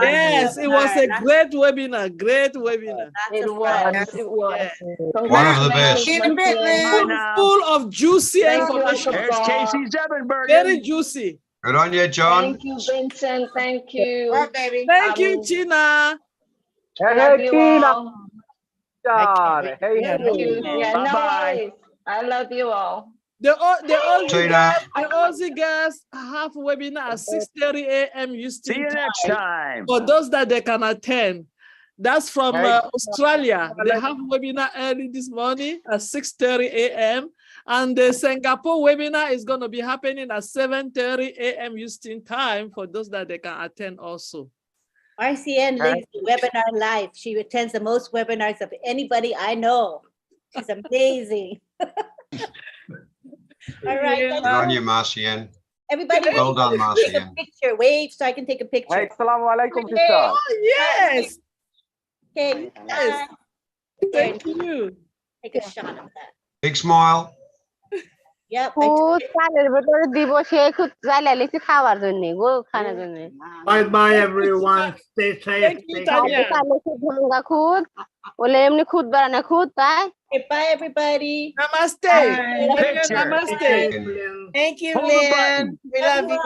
Yes, it was a great webinar. Great webinar. Lots of fun. It was. Yeah. One of the best. See you in a bit, Lynn. Full of juicy Thank you, information. Uncle There's Bob. Casey Zevenbergen. Very juicy. Good on you, John. Thank you, Vincent. Thank you. What, baby? Thank you, Tina. I love you all. I Thank you. Yeah, no Bye-bye. worries. I love you all. The Aussie Tina. guys, have webinar at 6:30 a.m. See Houston you next time. time. For those that they can attend. That's from Australia. They have webinar early this morning at 6:30 a.m. And the Singapore webinar is going to be happening at 7:30 a.m. Houston time for those that they can attend also. RCN links the webinar live. She attends the most webinars of anybody I know. She's amazing. All right. Yeah. Good on you, Marcian. Everybody, Well done, take a Marcian. picture. Wave so I can take a picture. Oh, yes. Okay. Yes. Thank you. Take a shot of that. Big smile. Yep. খুদ চালের ভেতরে দিব সে খুদ চালে লিখি খাওয়ার জন্য গো খানার জন্য Bye bye, everyone. Stay safe. Thank you, Tanya. চালে খুদ ভাঙ্গা খুদ বলে এমনি খুদ বাড়ানো খুদ তাই Okay, bye, everybody. Namaste. Picture. Namaste. Thank you, Hold the Lynn. button. We love you.